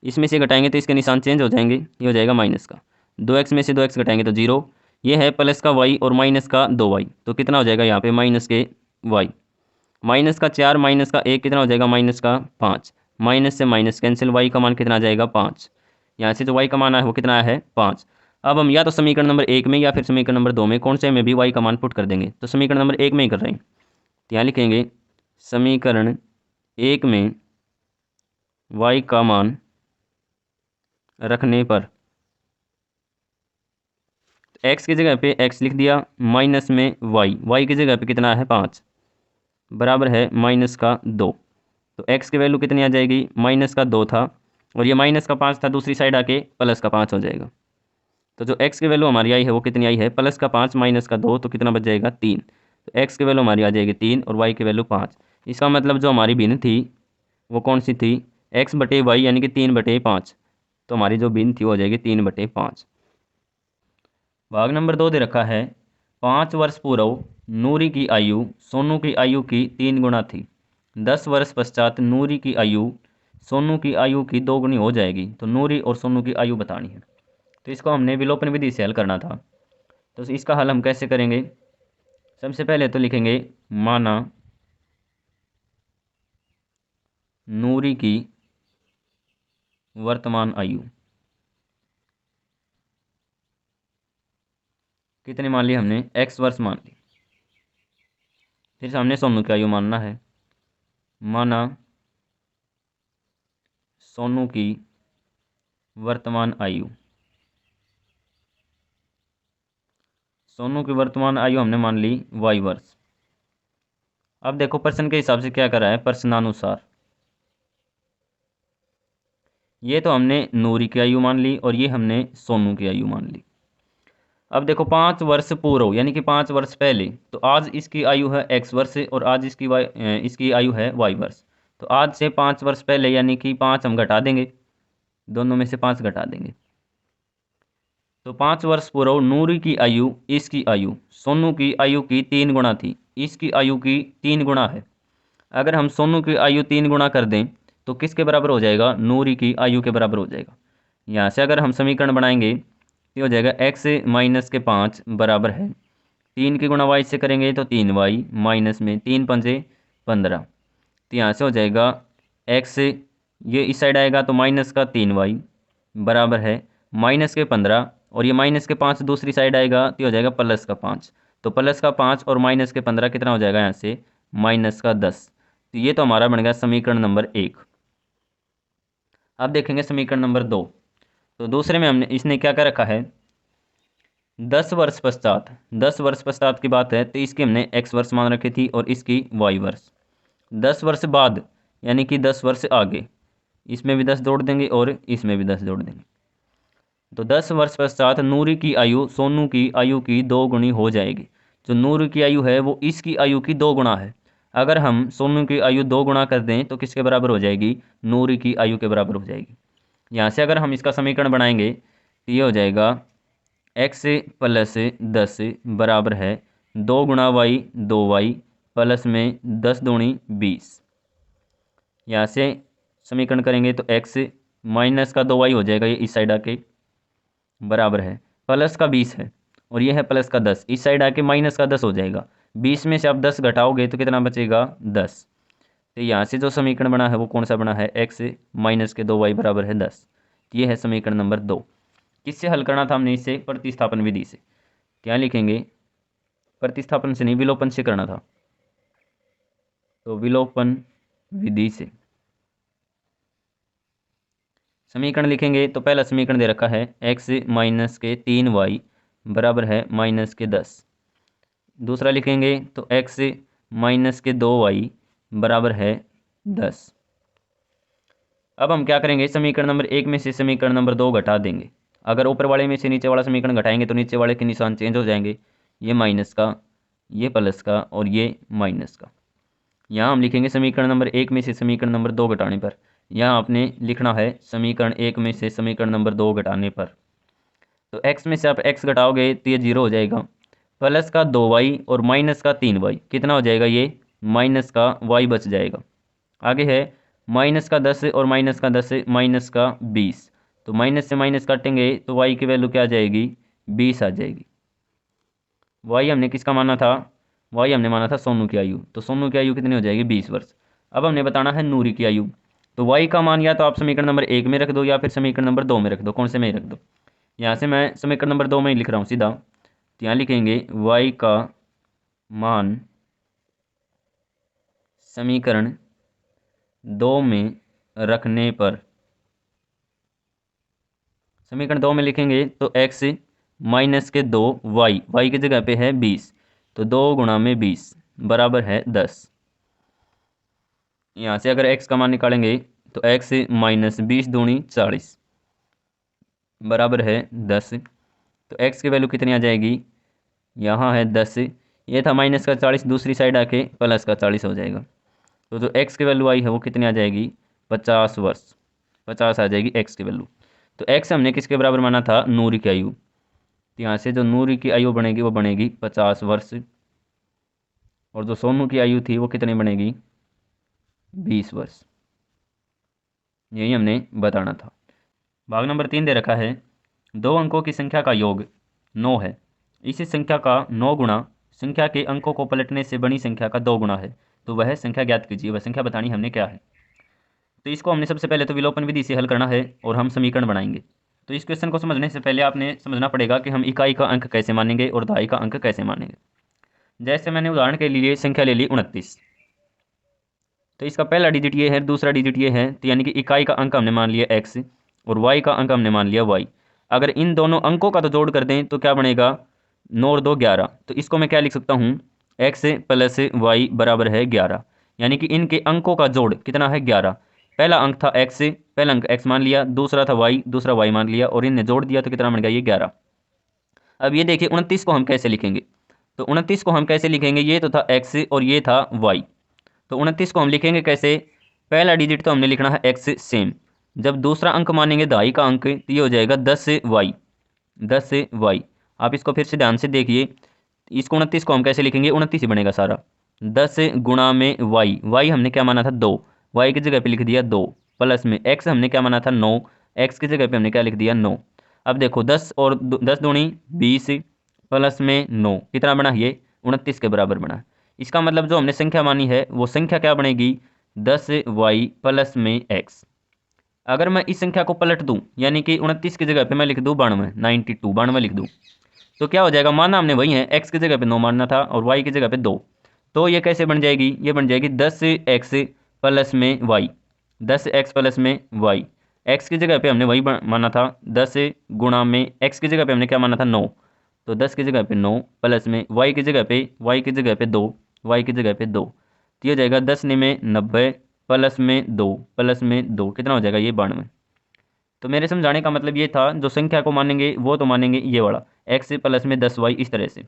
इसमें से घटाएंगे तो इसके निशान चेंज हो जाएंगे, ये हो जाएगा माइनस का 2x में से 2x घटाएंगे तो 0, ये है प्लस का y और माइनस का 2y, तो कितना हो जाएगा यहाँ पे माइनस के y, माइनस का 4 माइनस का 1 कितना हो जाएगा माइनस का 5, माइनस से माइनस कैंसिल, y का मान कितना आ जाएगा 5, यहाँ से जो y का मान आया वो कितना आया है 5। अब हम या तो समीकरण नंबर 1 में या फिर समीकरण नंबर 2 में कौन से में भी y का मान पुट कर देंगे, तो समीकरण नंबर 1 में ही कर रहे हैं। तो यहाँ लिखेंगे समीकरण 1 में y का मान रखने पर, x की जगह पे x लिख दिया, माइनस में y की जगह पे कितना है 5 बराबर है माइनस का 2। तो x की वैल्यू कितनी आ जाएगी, माइनस का 2 था और ये माइनस का 5 था, दूसरी साइड आके प्लस का 5 हो जाएगा। तो जो x की वैल्यू हमारी आई है वो कितनी आई है, प्लस का 5 माइनस का 2, तो कितना बच जाएगा 3। तो x की वैल्यू हमारी आ जाएगी 3 और y की वैल्यू 5। इसका मतलब जो हमारी भिन्न थी वो कौन सी थी, x बटे वाई यानी कि 3/5। तो हमारी जो भिन्न थी वो हो जाएगी 3/5। भाग नंबर 2 दे रखा है 5 वर्ष पूर्व नूरी की आयु सोनू की आयु की 3 गुना थी, 10 वर्ष पश्चात नूरी की आयु सोनू की आयु की 2 गुनी हो जाएगी, तो नूरी और सोनू की आयु बतानी है। तो इसको हमने विलोपन विधि से हल करना था। तो इसका हल हम कैसे करेंगे, सबसे पहले तो लिखेंगे माना नूरी की वर्तमान आयु कितनी मान ली हमने, x वर्ष मान ली। फिर से हमने सोनू की आयु मानना है, माना सोनू की वर्तमान आयु, सोनू की वर्तमान आयु हमने मान ली y वर्ष। अब देखो प्रश्न के हिसाब से क्या करा है, प्रश्नानुसार ये तो हमने नूरी की आयु मान ली और ये हमने सोनू की आयु मान ली। अब देखो 5 वर्ष पूर्व यानी कि 5 वर्ष पहले, तो आज इसकी आयु है x वर्ष और आज इसकी आयु है y वर्ष। तो आज से 5 वर्ष पहले यानी कि 5 हम घटा देंगे, दोनों में से 5 घटा देंगे। तो 5 वर्ष पूर्व नूरी की आयु इसकी आयु सोनू की आयु की 3 गुना थी, इसकी आयु की 3 गुना है। अगर हम सोनू की आयु 3 गुना कर दें तो किसके बराबर हो जाएगा, नूरी की आयु के बराबर हो जाएगा। यहाँ से अगर हम समीकरण बनाएंगे ये हो जाएगा x माइनस के 5 बराबर है 3 की गुणा y से करेंगे तो 3y माइनस में 3 पंजे 15। तो यहाँ से हो जाएगा x, ये इस साइड आएगा तो माइनस का 3y बराबर है माइनस के 15 और ये माइनस के 5 दूसरी साइड आएगा तो हो जाएगा प्लस का 5। तो प्लस का 5 और माइनस के 15 कितना हो जाएगा यहाँ से माइनस का 10। तो ये तो हमारा बन गया समीकरण नंबर 1। अब देखेंगे समीकरण नंबर 2। तो दूसरे में हमने इसने क्या क्या रखा है, 10 वर्ष पश्चात, 10 वर्ष पश्चात की बात है तो इसकी हमने x वर्ष मान रखी थी और इसकी y वर्ष। 10 वर्ष बाद यानी कि 10 वर्ष आगे, इसमें भी 10 जोड़ देंगे और इसमें भी 10 जोड़ देंगे। तो 10 वर्ष पश्चात नूरी की आयु सोनू की आयु की 2 गुनी हो जाएगी। जो नूरी की आयु है वो इसकी आयु की 2 गुना है। अगर हम सोनू की आयु 2 गुना कर दें तो किसके बराबर हो जाएगी, नूरी की आयु के बराबर हो जाएगी। यहाँ से अगर हम इसका समीकरण बनाएंगे तो ये हो जाएगा x प्लस 10 बराबर है 2 गुणा y 2y प्लस में 10 दूनी 20। यहाँ से समीकरण करेंगे तो x माइनस का 2y हो जाएगा, ये इस साइड आके बराबर है प्लस का 20 है और ये है प्लस का 10, इस साइड आके माइनस का 10 हो जाएगा। 20 में से आप 10 घटाओगे तो कितना बचेगा 10। तो यहाँ से जो समीकरण बना है वो कौन सा बना है, x माइनस के 2y बराबर है 10। ये है समीकरण नंबर 2। किससे हल करना था हमने इसे, प्रतिस्थापन विधि से। क्या लिखेंगे, प्रतिस्थापन से नहीं विलोपन से करना था, तो विलोपन विधि से समीकरण लिखेंगे। तो पहला समीकरण दे रखा है x माइनस के 3y बराबर है माइनस के 10। दूसरा लिखेंगे तो x माइनस के 2y बराबर है 10। अब हम क्या करेंगे, समीकरण नंबर 1 में से समीकरण नंबर 2 घटा देंगे। अगर ऊपर वाले में से नीचे वाला समीकरण घटाएंगे तो नीचे वाले के निशान चेंज हो जाएंगे, ये माइनस का, ये प्लस का और ये माइनस का। यहाँ हम लिखेंगे समीकरण नंबर 1 में से समीकरण नंबर 2 घटाने पर। यहाँ आपने लिखना है समीकरण 1 में से समीकरण नंबर 2 घटाने पर। तो x में से आप x घटाओगे तो ये 0 हो जाएगा। प्लस का 2y और माइनस का 3y कितना हो जाएगा, ये माइनस का y बच जाएगा। आगे है माइनस का 10 और माइनस का 10 माइनस का 20। तो माइनस से माइनस काटेंगे तो y की वैल्यू क्या आ जाएगी, 20 आ जाएगी। y हमने किसका माना था, y हमने माना था सोनू की आयु। तो सोनू की आयु कितनी हो जाएगी, 20 वर्ष। अब हमने बताना है नूरी की आयु। तो y का मान या तो आप समीकरण नंबर 1 में रख दो या फिर समीकरण नंबर 2 में रख दो, कौन से में ही रख दो। यहाँ से मैं समीकरण नंबर 2 में ही लिख रहा हूँ सीधा। तो यहाँ लिखेंगे y का मान समीकरण 2 में रखने पर, समीकरण 2 में लिखेंगे तो x माइनस के 2y, y की जगह पे है 20, तो 2 गुणा में 20 बराबर है 10। यहाँ से अगर x का मान निकालेंगे तो x माइनस 20 दूनी 40 बराबर है 10। तो x की वैल्यू कितनी आ जाएगी, यहाँ है 10, ये था माइनस का 40, दूसरी साइड आके प्लस का 40 हो जाएगा। तो जो x की वैल्यू आई है वो कितनी आ जाएगी, 50 वर्ष, 50 आ जाएगी x की वैल्यू। तो x हमने किसके बराबर माना था, नूरी की आयु। तो यहाँ से जो नूरी की आयु बनेगी वो बनेगी 50 वर्ष, और जो सोनू की आयु थी वो कितनी बनेगी, 20 वर्ष। यही हमने बताना था। भाग नंबर 3 दे रखा है 2 अंकों की संख्या का योग 9 है। इसी संख्या का 9 गुणा संख्या के अंकों को पलटने से बनी संख्या का 2 गुणा है, तो वह संख्या ज्ञात कीजिए। वह संख्या बतानी हमने क्या है। तो इसको हमने सबसे पहले तो विलोपन विधि से हल करना है और हम समीकरण बनाएंगे। तो इस क्वेश्चन को समझने से पहले आपने समझना पड़ेगा कि हम इकाई का अंक कैसे मानेंगे और दहाई का अंक कैसे मानेंगे। जैसे मैंने उदाहरण के लिए संख्या ले ली 29, तो इसका पहला डिजिट ये है, दूसरा डिजिट ये है, तो यानी कि इकाई का अंक हमने मान लिया x और y का अंक हमने मान लिया y। अगर इन दोनों अंकों का तो जोड़ कर दें तो क्या बनेगा, 9 और 2 11। तो इसको मैं क्या लिख सकता हूँ, x प्लस y बराबर है 11, यानी कि इनके अंकों का जोड़ कितना है 11। पहला अंक था x, पहला अंक x मान लिया, दूसरा था y, दूसरा y मान लिया, और इन्हें जोड़ दिया तो कितना बन गया, ये 11। अब ये देखिए 29 को हम कैसे लिखेंगे। तो 29 को हम कैसे लिखेंगे, ये तो था x और ये था y। तो 29 को हम लिखेंगे कैसे, पहला डिजिट तो हमने लिखना है x सेम, जब दूसरा अंक मानेंगे दहाई का अंक तो ये हो जाएगा 10y, 10y। आप इसको फिर से ध्यान से देखिए, इसको 29 को हम कैसे लिखेंगे, 29 ही बनेगा सारा, 10 गुणा में y हमने क्या माना था 2, y की जगह पे लिख दिया 2, प्लस में x हमने क्या माना था 9, x की जगह पे हमने क्या लिख दिया 9। अब देखो 10 और 10 दूनी 20 प्लस में 9 कितना बना, ये 29 के बराबर बना। इसका मतलब जो हमने संख्या मानी है वो संख्या क्या बनेगी, 10y प्लस में x। अगर मैं इस संख्या को पलट दूं, यानी कि 29 की जगह पे मैं लिख दूं 92, 92 92 लिख दूं, तो क्या हो जाएगा, माना हमने वही है, x की जगह पे 9 मानना था और y की जगह पे 2। तो ये कैसे बन जाएगी, ये बन जाएगी 10x प्लस में y, 10x प्लस में y। x की जगह पे हमने वही माना था 10 गुणा में x की जगह पे हमने क्या माना था 9, तो 10 की जगह पे 9 प्लस में y की जगह पे 2, y की जगह पे 2। तो ये हो जाएगा 10 में 90 प्लस में 2, प्लस में 2 कितना हो जाएगा, ये 92। तो मेरे समझाने का मतलब ये था, जो संख्या को मानेंगे वो तो मानेंगे ये वाला x प्लस में 10y, इस तरह से।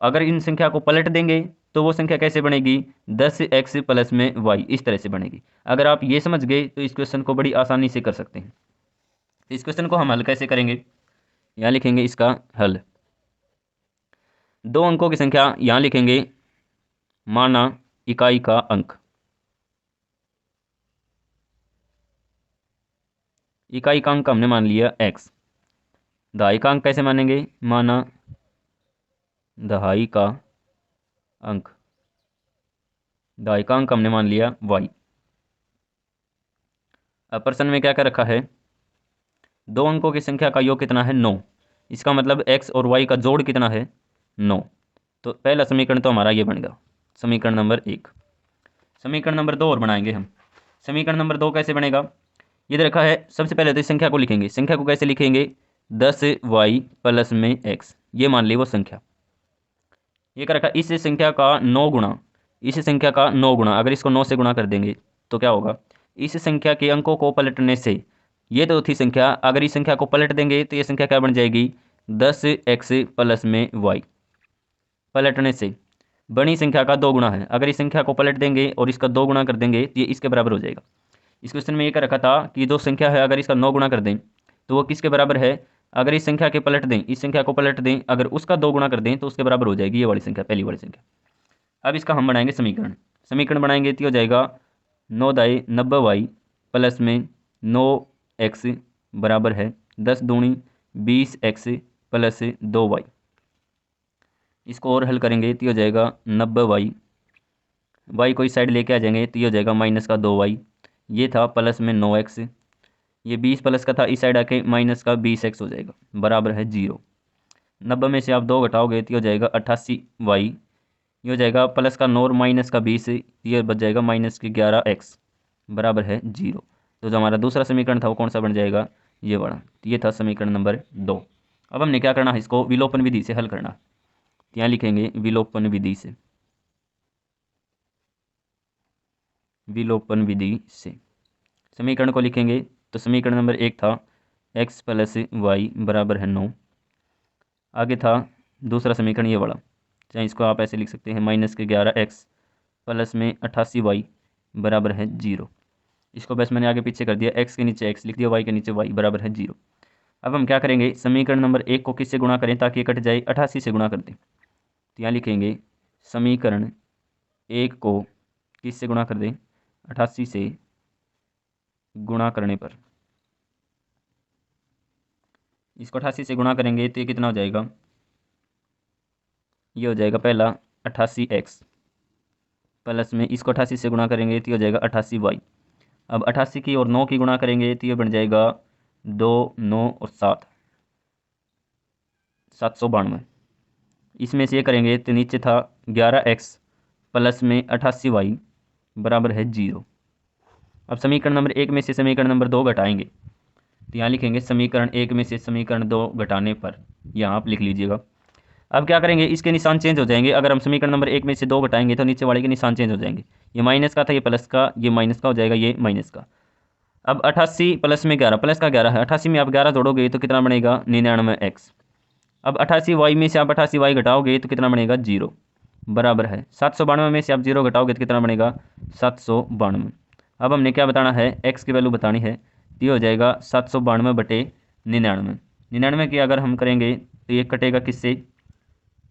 अगर इन संख्या को पलट देंगे तो वो संख्या कैसे बनेगी, 10x प्लस में y, इस तरह से बनेगी। अगर आप ये समझ गए तो इस क्वेश्चन को बड़ी आसानी से कर सकते हैं। तो इस क्वेश्चन को हम हल कैसे करेंगे, यहाँ लिखेंगे इसका हल। 2 अंकों की संख्या यहाँ लिखेंगे, माना इकाई का अंक, इकाई का अंक हमने मान लिया x। दहाई का अंक कैसे मानेंगे, माना दहाई का अंक, दहाई का अंक हमने मान लिया y। अब प्रश्न में क्या क्या रखा है, दो अंकों की संख्या का योग कितना है 9, इसका मतलब x और y का जोड़ कितना है 9। तो पहला समीकरण तो हमारा ये बन गया, समीकरण नंबर 1। समीकरण नंबर 2 और बनाएंगे हम। समीकरण नंबर 2 कैसे बनेगा, ये रखा है, सबसे पहले तो इस संख्या को लिखेंगे। संख्या को कैसे लिखेंगे, 10y प्लस में x, ये मान ली वो संख्या। ये क्या रखा, इस संख्या का 9 गुणा, इस संख्या का 9 गुणा, अगर इसको 9 से गुणा कर देंगे तो क्या होगा, इस संख्या के अंकों को पलटने से, ये तो थी संख्या, अगर इस संख्या को पलट देंगे तो ये संख्या क्या बन जाएगी, 10x प्लस में y। पलटने से बड़ी संख्या का 2 गुणा है, अगर इस संख्या को पलट देंगे और इसका 2 गुणा कर देंगे तो ये इसके बराबर हो जाएगा। इस क्वेश्चन में ये क्या रखा था कि जो संख्या है अगर इसका 9 गुणा कर दें तो वो किसके बराबर है, अगर इस संख्या के पलट दें, इस संख्या को पलट दें, अगर उसका 2 गुणा कर दें तो उसके बराबर हो जाएगी ये वाली संख्या, पहली वाली संख्या। अब इसका हम बनाएंगे समीकरण। समीकरण बनाएंगे तो हो जाएगा 9×90y प्लस में 9x बराबर है 10 दूनी 20x प्लस 2y। इसको और हल करेंगे तो हो जाएगा 90y, y को इस साइड लेके आ जाएंगे तो ये हो जाएगा माइनस का 2y, ये था प्लस में 9x, ये 20 प्लस का था, इस साइड आके माइनस का 20x हो जाएगा बराबर है 0। 90 में से आप 2 घटाओगे तो हो जाएगा 88y, ये हो जाएगा प्लस का 9 और माइनस का 20, ये बच जाएगा माइनस के 11x बराबर है 0। तो जो हमारा दूसरा समीकरण था वो कौन सा बन जाएगा, ये वाला। तो ये था समीकरण नंबर 2। अब हमने क्या करना है, इसको विलोपन विधि से हल करना। यहाँ लिखेंगे विलोपन विधि से, विलोपन विधि से समीकरण को लिखेंगे। तो समीकरण नंबर 1 था x प्लस वाई बराबर है 9। आगे था दूसरा समीकरण ये वाला, चाहे इसको आप ऐसे लिख सकते हैं, माइनस के 11x प्लस में 88y बराबर है 0। इसको बस मैंने आगे पीछे कर दिया, x के नीचे x लिख दिया, y के नीचे y बराबर है 0। अब हम क्या करेंगे, समीकरण नंबर 1 को किससे गुणा करें ताकि ये कट जाए, 88 से गुणा कर दें। तो यहाँ लिखेंगे समीकरण 1 को किससे गुणा कर दें, 88 से गुणा करने पर, इसको 88 से गुणा करेंगे तो ये कितना हो जाएगा, ये हो जाएगा पहला 88x प्लस में इसको 88 से गुणा करेंगे तो ये हो जाएगा 88y। अब 88 की और 9 की गुणा करेंगे तो ये बन जाएगा 2 9 और 7 792। इसमें से ये करेंगे तो नीचे था 11x प्लस में 88y बराबर है 0। अब समीकरण नंबर 1 में से समीकरण नंबर 2 घटाएंगे तो यहाँ लिखेंगे समीकरण 1 में से समीकरण 2 घटाने पर, यहाँ आप लिख लीजिएगा। अब क्या करेंगे, इसके निशान चेंज हो जाएंगे, अगर हम समीकरण नंबर 1 में से 2 घटाएंगे तो नीचे वाले के निशान चेंज हो जाएंगे, ये माइनस का था ये प्लस का, ये माइनस का हो जाएगा ये माइनस का। अब 88 प्लस में 11, प्लस का 11 है, 88 में आप 11 जोड़ोगे तो कितना बनेगा 99x। अब 88y में से आप 88y घटाओगे तो कितना बनेगा 0 बराबर है 792 में से आप 0 घटाओगे तो कितना बनेगा 792। अब हमने क्या बताना है, x की वैल्यू बतानी है, तो ये हो जाएगा 792 बटे 99। 99 की अगर हम करेंगे तो ये कटेगा किससे,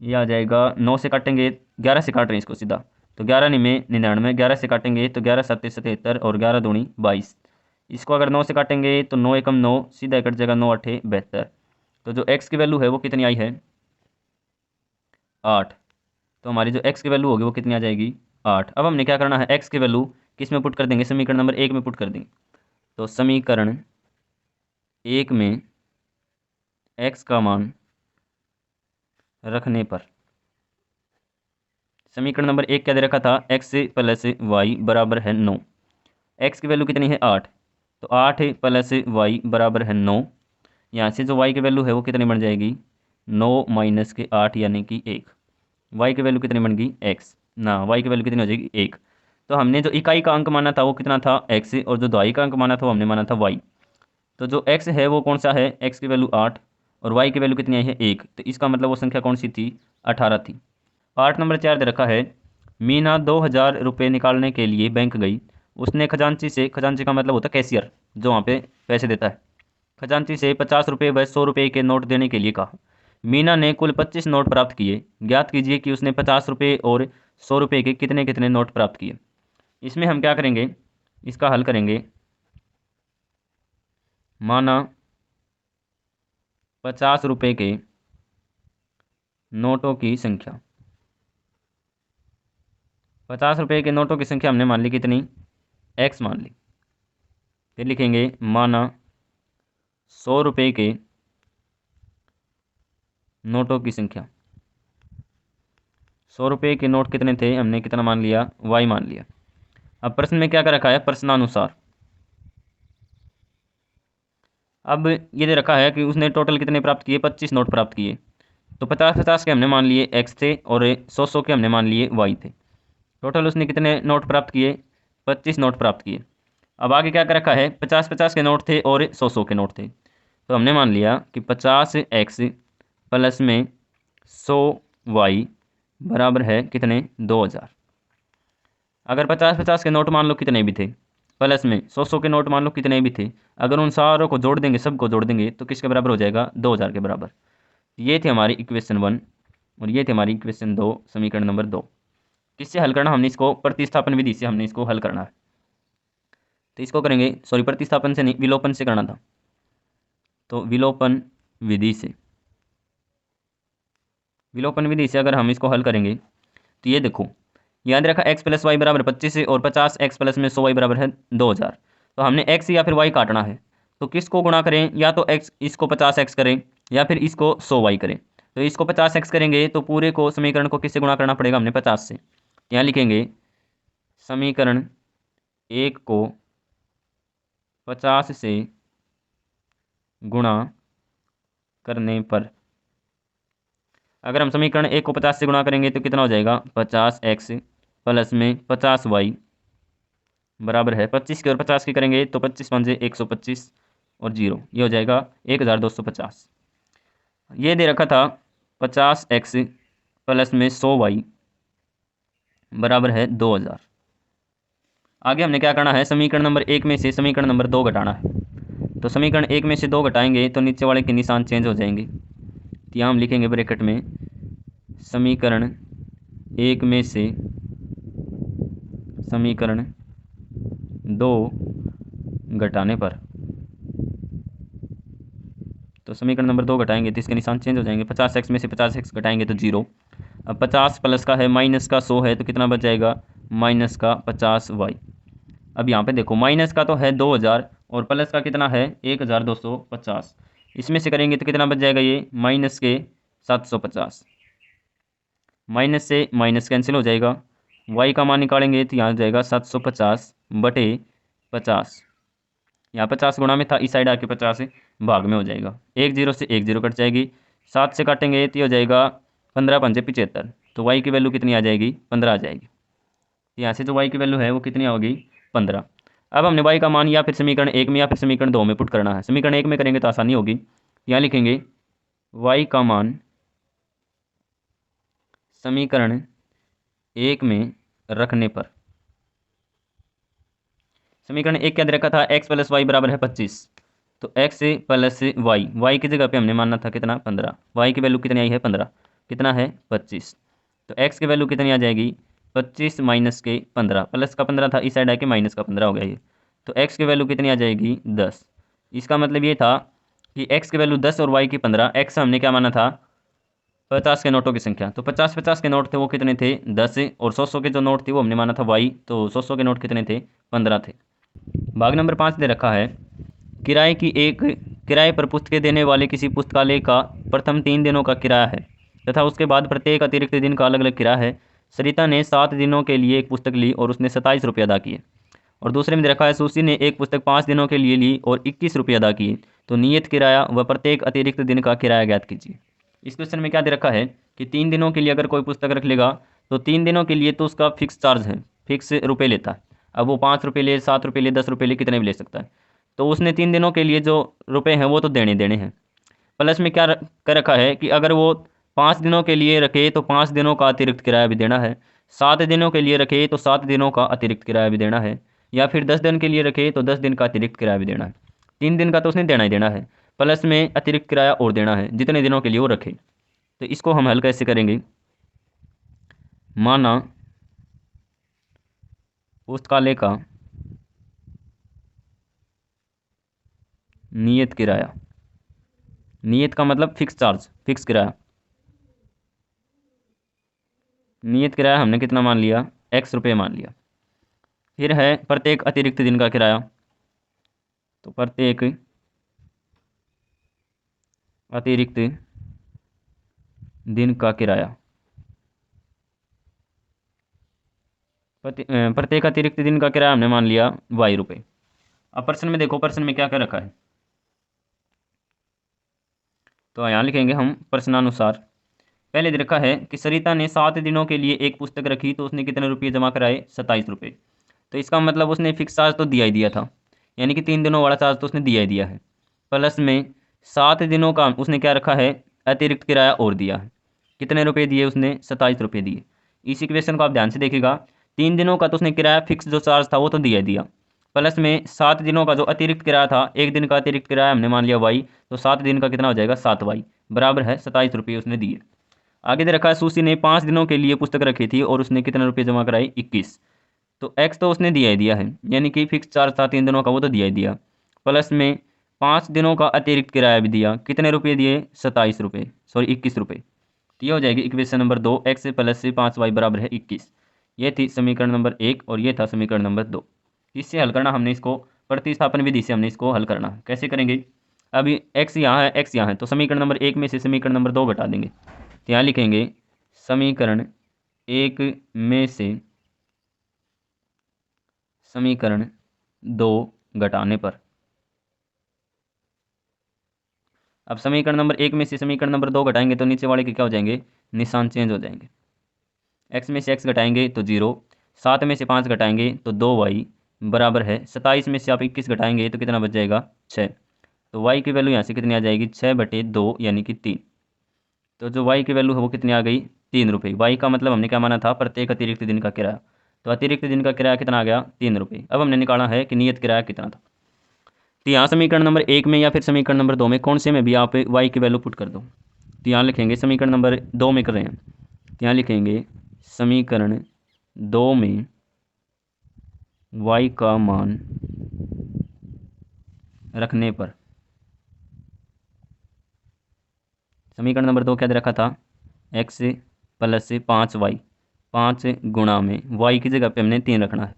ये आ जाएगा 9 से काटेंगे, 11 से काट रहे हैं इसको सीधा, तो 11 नहीं में 99, 11 से काटेंगे तो 11 7 77 और 11 दूनी 22। इसको अगर 9 से काटेंगे तो 9 एकम 9 सीधा कट जाएगा, 9 8 72। तो जो x की वैल्यू है वो कितनी आई है 8। तो हमारी जो x की वैल्यू होगी वो कितनी आ जाएगी 8। अब हमने क्या करना है, x की वैल्यू किस में पुट कर देंगे, समीकरण नंबर 1 में पुट कर देंगे। तो समीकरण 1 में x का मान रखने पर, समीकरण नंबर 1 क्या दे रखा था, x प्लस वाई बराबर है 9, x की वैल्यू कितनी है 8, तो 8 प्लस वाई बराबर है 9। यहाँ से जो y की वैल्यू है वो कितनी बन जाएगी 9 माइनस के 8 यानी कि 1। y की वैल्यू कितनी बन गई x ना, y की वैल्यू कितनी हो जाएगी 1। तो हमने जो इकाई का अंक माना था वो कितना था x, और जो दवाई का अंक माना था वो हमने माना था y। तो जो x है वो कौन सा है, x की वैल्यू 8 और y की वैल्यू कितनी आई है 1, तो इसका मतलब वो संख्या कौन सी थी 18 थी। 8 नंबर 4 दे रखा है, मीना 2000 रुपये निकालने के लिए बैंक गई, उसने खजांची से, खजांची का मतलब होता है कैशियर जो वहाँ पे पैसे देता है, खजांची से 50 रुपये व 100 रुपये के नोट देने के लिए कहा। मीना ने कुल 25 नोट प्राप्त किए, ज्ञात कीजिए कि उसने 50 रुपये और 100 रुपये के कितने कितने नोट प्राप्त किए। इसमें हम क्या करेंगे, इसका हल करेंगे। माना 50 रुपये के नोटों की संख्या। 50 रुपये के नोटों की संख्या हमने मान ली कितनी, x मान ली। फिर लिखेंगे माना 100 रुपये के नोटों की संख्या। 100 रुपये के नोट कितने थे, हमने कितना मान लिया, y मान लिया। अब प्रश्न में क्या कर रखा है, प्रश्नानुसार। अब ये दे रखा है कि उसने टोटल कितने प्राप्त किए, 25 नोट प्राप्त किए। तो 50-50 के हमने मान लिए x थे और 100-100 के हमने मान लिए y थे। टोटल उसने कितने नोट प्राप्त किए, 25 नोट प्राप्त किए। अब आगे क्या कर रखा है, 50-50 के नोट थे और 100-100 के नोट थे। तो हमने मान लिया कि 50x प्लस में 100y बराबर है कितने, 2000। अगर 50-50 के नोट मान लो कितने भी थे, प्लस में 100-100 के नोट मान लो कितने भी थे, अगर उन सारों को जोड़ देंगे, सबको जोड़ देंगे, तो किसके बराबर हो जाएगा, 2000 के बराबर। ये थी हमारी इक्वेशन 1 और ये थी हमारी इक्वेशन 2, समीकरण नंबर 2। किससे हल करना, हमने इसको प्रतिस्थापन विधि से हमने इसको हल करना है। तो इसको करेंगे, सॉरी प्रतिस्थापन से नहीं, विलोपन से करना था। तो विलोपन विधि से, विलोपन विधि से अगर हम इसको हल करेंगे तो ये देखो, याद रखा x प्लस वाई बराबर 25 और 50x प्लस में 100y बराबर है 2000। तो हमने x या फिर y काटना है, तो किसको गुणा करें, या तो x इसको 50x करें या फिर इसको 100y करें। तो इसको 50x करेंगे तो पूरे को समीकरण को किससे गुणा करना पड़ेगा, हमने 50 से। यहाँ लिखेंगे समीकरण 1 को 50 से गुणा करने पर, अगर हम समीकरण 1 को 50 से गुणा करेंगे तो कितना हो जाएगा, 50x प्लस में 50y बराबर है 25 की और 50 की करेंगे तो 25×5 125 और 0, ये हो जाएगा 1250। ये दे रखा था 50x प्लस में 100y बराबर है 2000। आगे हमने क्या करना है, समीकरण नंबर 1 में से समीकरण नंबर 2 घटाना है। तो समीकरण 1 में से 2 घटाएंगे तो नीचे वाले के निशान चेंज हो जाएंगे। तो यहाँ हम लिखेंगे ब्रैकेट में समीकरण 1 में से समीकरण 2 घटाने पर। तो समीकरण नंबर 2 घटाएंगे तो इसके निशान चेंज हो जाएंगे। 50x में से 50x घटाएंगे तो 0। अब 50 प्लस का है माइनस का 100 है तो कितना बच जाएगा, माइनस का 50y। अब यहाँ पे देखो माइनस का तो है 2000 और प्लस का कितना है 1250। इसमें से करेंगे तो कितना बच जाएगा, ये माइनस के 750। माइनस से माइनस कैंसिल हो जाएगा, y का मान निकालेंगे तो यहाँ जाएगा 750 बटे 50। यहाँ 50 गुणा में था, इस साइड आके 50 भाग में हो जाएगा, 1 0 से 1 0 कट जाएगी, 7 से काटेंगे तो हो जाएगा 15×5 = 75। तो y की वैल्यू कितनी आ जाएगी, 15 आ जाएगी। यहाँ से जो y की वैल्यू है वो कितनी होगी, 15। अब हमने y का मान या फिर समीकरण 1 में या फिर समीकरण 2 में पुट करना है। समीकरण 1 में करेंगे तो आसानी होगी, यहाँ लिखेंगे y का मान समीकरण 1 में रखने पर। समीकरण 1 के अंदर रखा था x प्लस वाई बराबर है 25। तो x प्लस y की जगह पे हमने मानना था कितना, 15। y की वैल्यू कितनी आई है, 15। कितना है, 25। तो x की वैल्यू कितनी आ जाएगी, 25 माइनस के 15, प्लस का 15 था, इस साइड आके माइनस का 15 हो गया ये। तो x की वैल्यू कितनी आ जाएगी, 10। इसका मतलब ये था कि x की वैल्यू 10 और y की 15। x हमने क्या माना था, 50 के नोटों की संख्या। तो 50-50 के नोट थे वो कितने थे, 10। और 100-100 के जो नोट थे वो हमने माना था y। तो 100-100 के नोट कितने थे, 15 थे। भाग नंबर 5 दे रखा है, किराए पर पुस्तकें देने वाले किसी पुस्तकालय का प्रथम 3 दिनों का किराया है तथा उसके बाद प्रत्येक अतिरिक्त दिन का अलग अलग किराया है। सरिता ने 7 दिनों के लिए एक पुस्तक ली और उसने 27 रुपये अदा किए। और दूसरे में दे रखा है, सुशी ने एक पुस्तक 5 दिनों के लिए ली और 21 रुपये अदा किए। तो नियत किराया व प्रत्येक अतिरिक्त दिन का किराया ज्ञात कीजिए। इस क्वेश्चन में क्या दे रखा है कि 3 दिनों के लिए अगर कोई पुस्तक रख लेगा तो 3 दिनों के लिए तो उसका फिक्स चार्ज है, फिक्स रुपये लेता है। अब वो 5 रुपये ले, 7 रुपये ले, 10 रुपये ले, कितने भी ले सकता है। तो उसने 3 दिनों के लिए जो रुपए हैं वो तो देने देने हैं। प्लस में क्या कर रखा है कि अगर वो 5 दिनों के लिए रखे तो 5 दिनों का अतिरिक्त किराया भी देना है, 7 दिनों के लिए रखे तो 7 दिनों का अतिरिक्त किराया भी देना है, या फिर 10 दिन के लिए रखे तो 10 दिन का अतिरिक्त किराया भी देना है। 3 दिन का तो उसने देना ही देना है, प्लस में अतिरिक्त किराया और देना है जितने दिनों के लिए वो रखे। तो इसको हम हल कैसे करेंगे, माना पुस्तकालय का नियत किराया, नियत का मतलब फिक्स चार्ज, फिक्स किराया, नियत किराया हमने कितना मान लिया, x रुपये मान लिया। फिर है प्रत्येक अतिरिक्त दिन का किराया, तो प्रत्येक अतिरिक्त दिन का किराया, प्रत्येक अतिरिक्त दिन का किराया हमने मान लिया y रुपये। अब प्रश्न में देखो, प्रश्न में क्या क्या रखा है, तो यहाँ लिखेंगे हम प्रश्नानुसार। पहले दे रखा है कि सरिता ने 7 दिनों के लिए एक पुस्तक रखी तो उसने कितने रुपये जमा कराए, 27 रुपये। तो इसका मतलब उसने फिक्स चार्ज तो दिया ही दिया था, यानी कि 3 दिनों वाला चार्ज तो उसने दिया ही दिया है, प्लस में 7 दिनों का उसने क्या रखा है, अतिरिक्त किराया और दिया है। कितने रुपये दिए उसने, 27 रुपये दिए। इस इक्वेशन को आप ध्यान से देखिएगा, 3 दिनों का तो उसने किराया फिक्स जो चार्ज था वो तो दिया ही दिया, प्लस में 7 दिनों का जो अतिरिक्त किराया था, एक दिन का अतिरिक्त किराया हमने मान लिया y, तो 7 दिन का कितना हो जाएगा, 7y बराबर है 27 रुपये उसने दिए। आगे दे रखा है सुशी ने 5 दिनों के लिए पुस्तक रखी थी और उसने कितने रुपये जमा कराए, 21। तो x तो उसने दिया ही दिया है, यानी कि फिक्स चार्ज था 3 दिनों का वो तो दिया ही दिया, प्लस में 5 दिनों का अतिरिक्त किराया भी दिया। कितने रुपये दिए, 27 रुपये, सॉरी 21 रुपये। तो ये हो जाएगी equation number 2, x plus 5y बराबर है 21। ये थी समीकरण नंबर 1 और ये था समीकरण नंबर 2। इससे हल करना हमने इसको, प्रतिस्थापन विधि से हमने इसको हल करना। कैसे करेंगे, अभी x यहाँ है, x यहाँ है, तो समीकरण नंबर 1 में से समीकरण नंबर 2 घटा देंगे। तो यहाँ लिखेंगे समीकरण 1 में से समीकरण 2 घटाने पर। अब समीकरण नंबर 1 में से समीकरण नंबर 2 घटाएंगे तो नीचे वाले के क्या हो जाएंगे, निशान चेंज हो जाएंगे। x में से x घटाएंगे तो 0, 7 में से 5 घटाएंगे तो 2y बराबर है 27 में से आप 21 घटाएंगे तो कितना बच जाएगा, 6। तो y की वैल्यू यहाँ से कितनी आ जाएगी, 6/2 यानी कि 3। तो जो y की वैल्यू है वो कितनी आ गई, 3 रुपये। y का मतलब हमने क्या माना था, प्रत्येक अतिरिक्त दिन का किराया, तो अतिरिक्त दिन का किराया कितना आ गया, 3 रुपये। अब हमने निकाला है कि नियत किराया कितना था। तो यहाँ समीकरण नंबर 1 में या फिर समीकरण नंबर 2 में कौन से में भी आप y की वैल्यू पुट कर दो। तो यहाँ लिखेंगे समीकरण नंबर 2 में कर रहे हैं, तो यहाँ लिखेंगे समीकरण 2 में y का मान रखने पर, समीकरण नंबर 2 क्या दे रखा था, x प्लस 5y, 5 गुणा में y की जगह पे हमने 3 रखना है,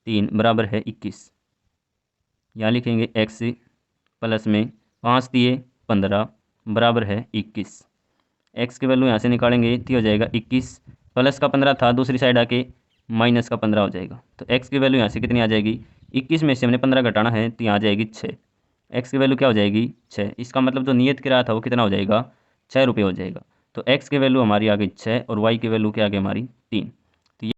3 बराबर है 21। यहाँ लिखेंगे x प्लस में 5 दिए 15 बराबर है 21। x की वैल्यू यहाँ से निकालेंगे तो हो जाएगा 21, प्लस का 15 था दूसरी साइड आके माइनस का 15 हो जाएगा। तो x की वैल्यू यहाँ से कितनी आ जाएगी, 21 में से हमने 15 घटाना है तो यहाँ आ जाएगी 6। x की वैल्यू क्या हो जाएगी, 6। इसका मतलब जो नियत किराया था वो कितना हो जाएगा, 6 रुपये हो जाएगा। तो x की वैल्यू हमारी आ गई 6 और y की वैल्यू क्या आ गई हमारी, 3।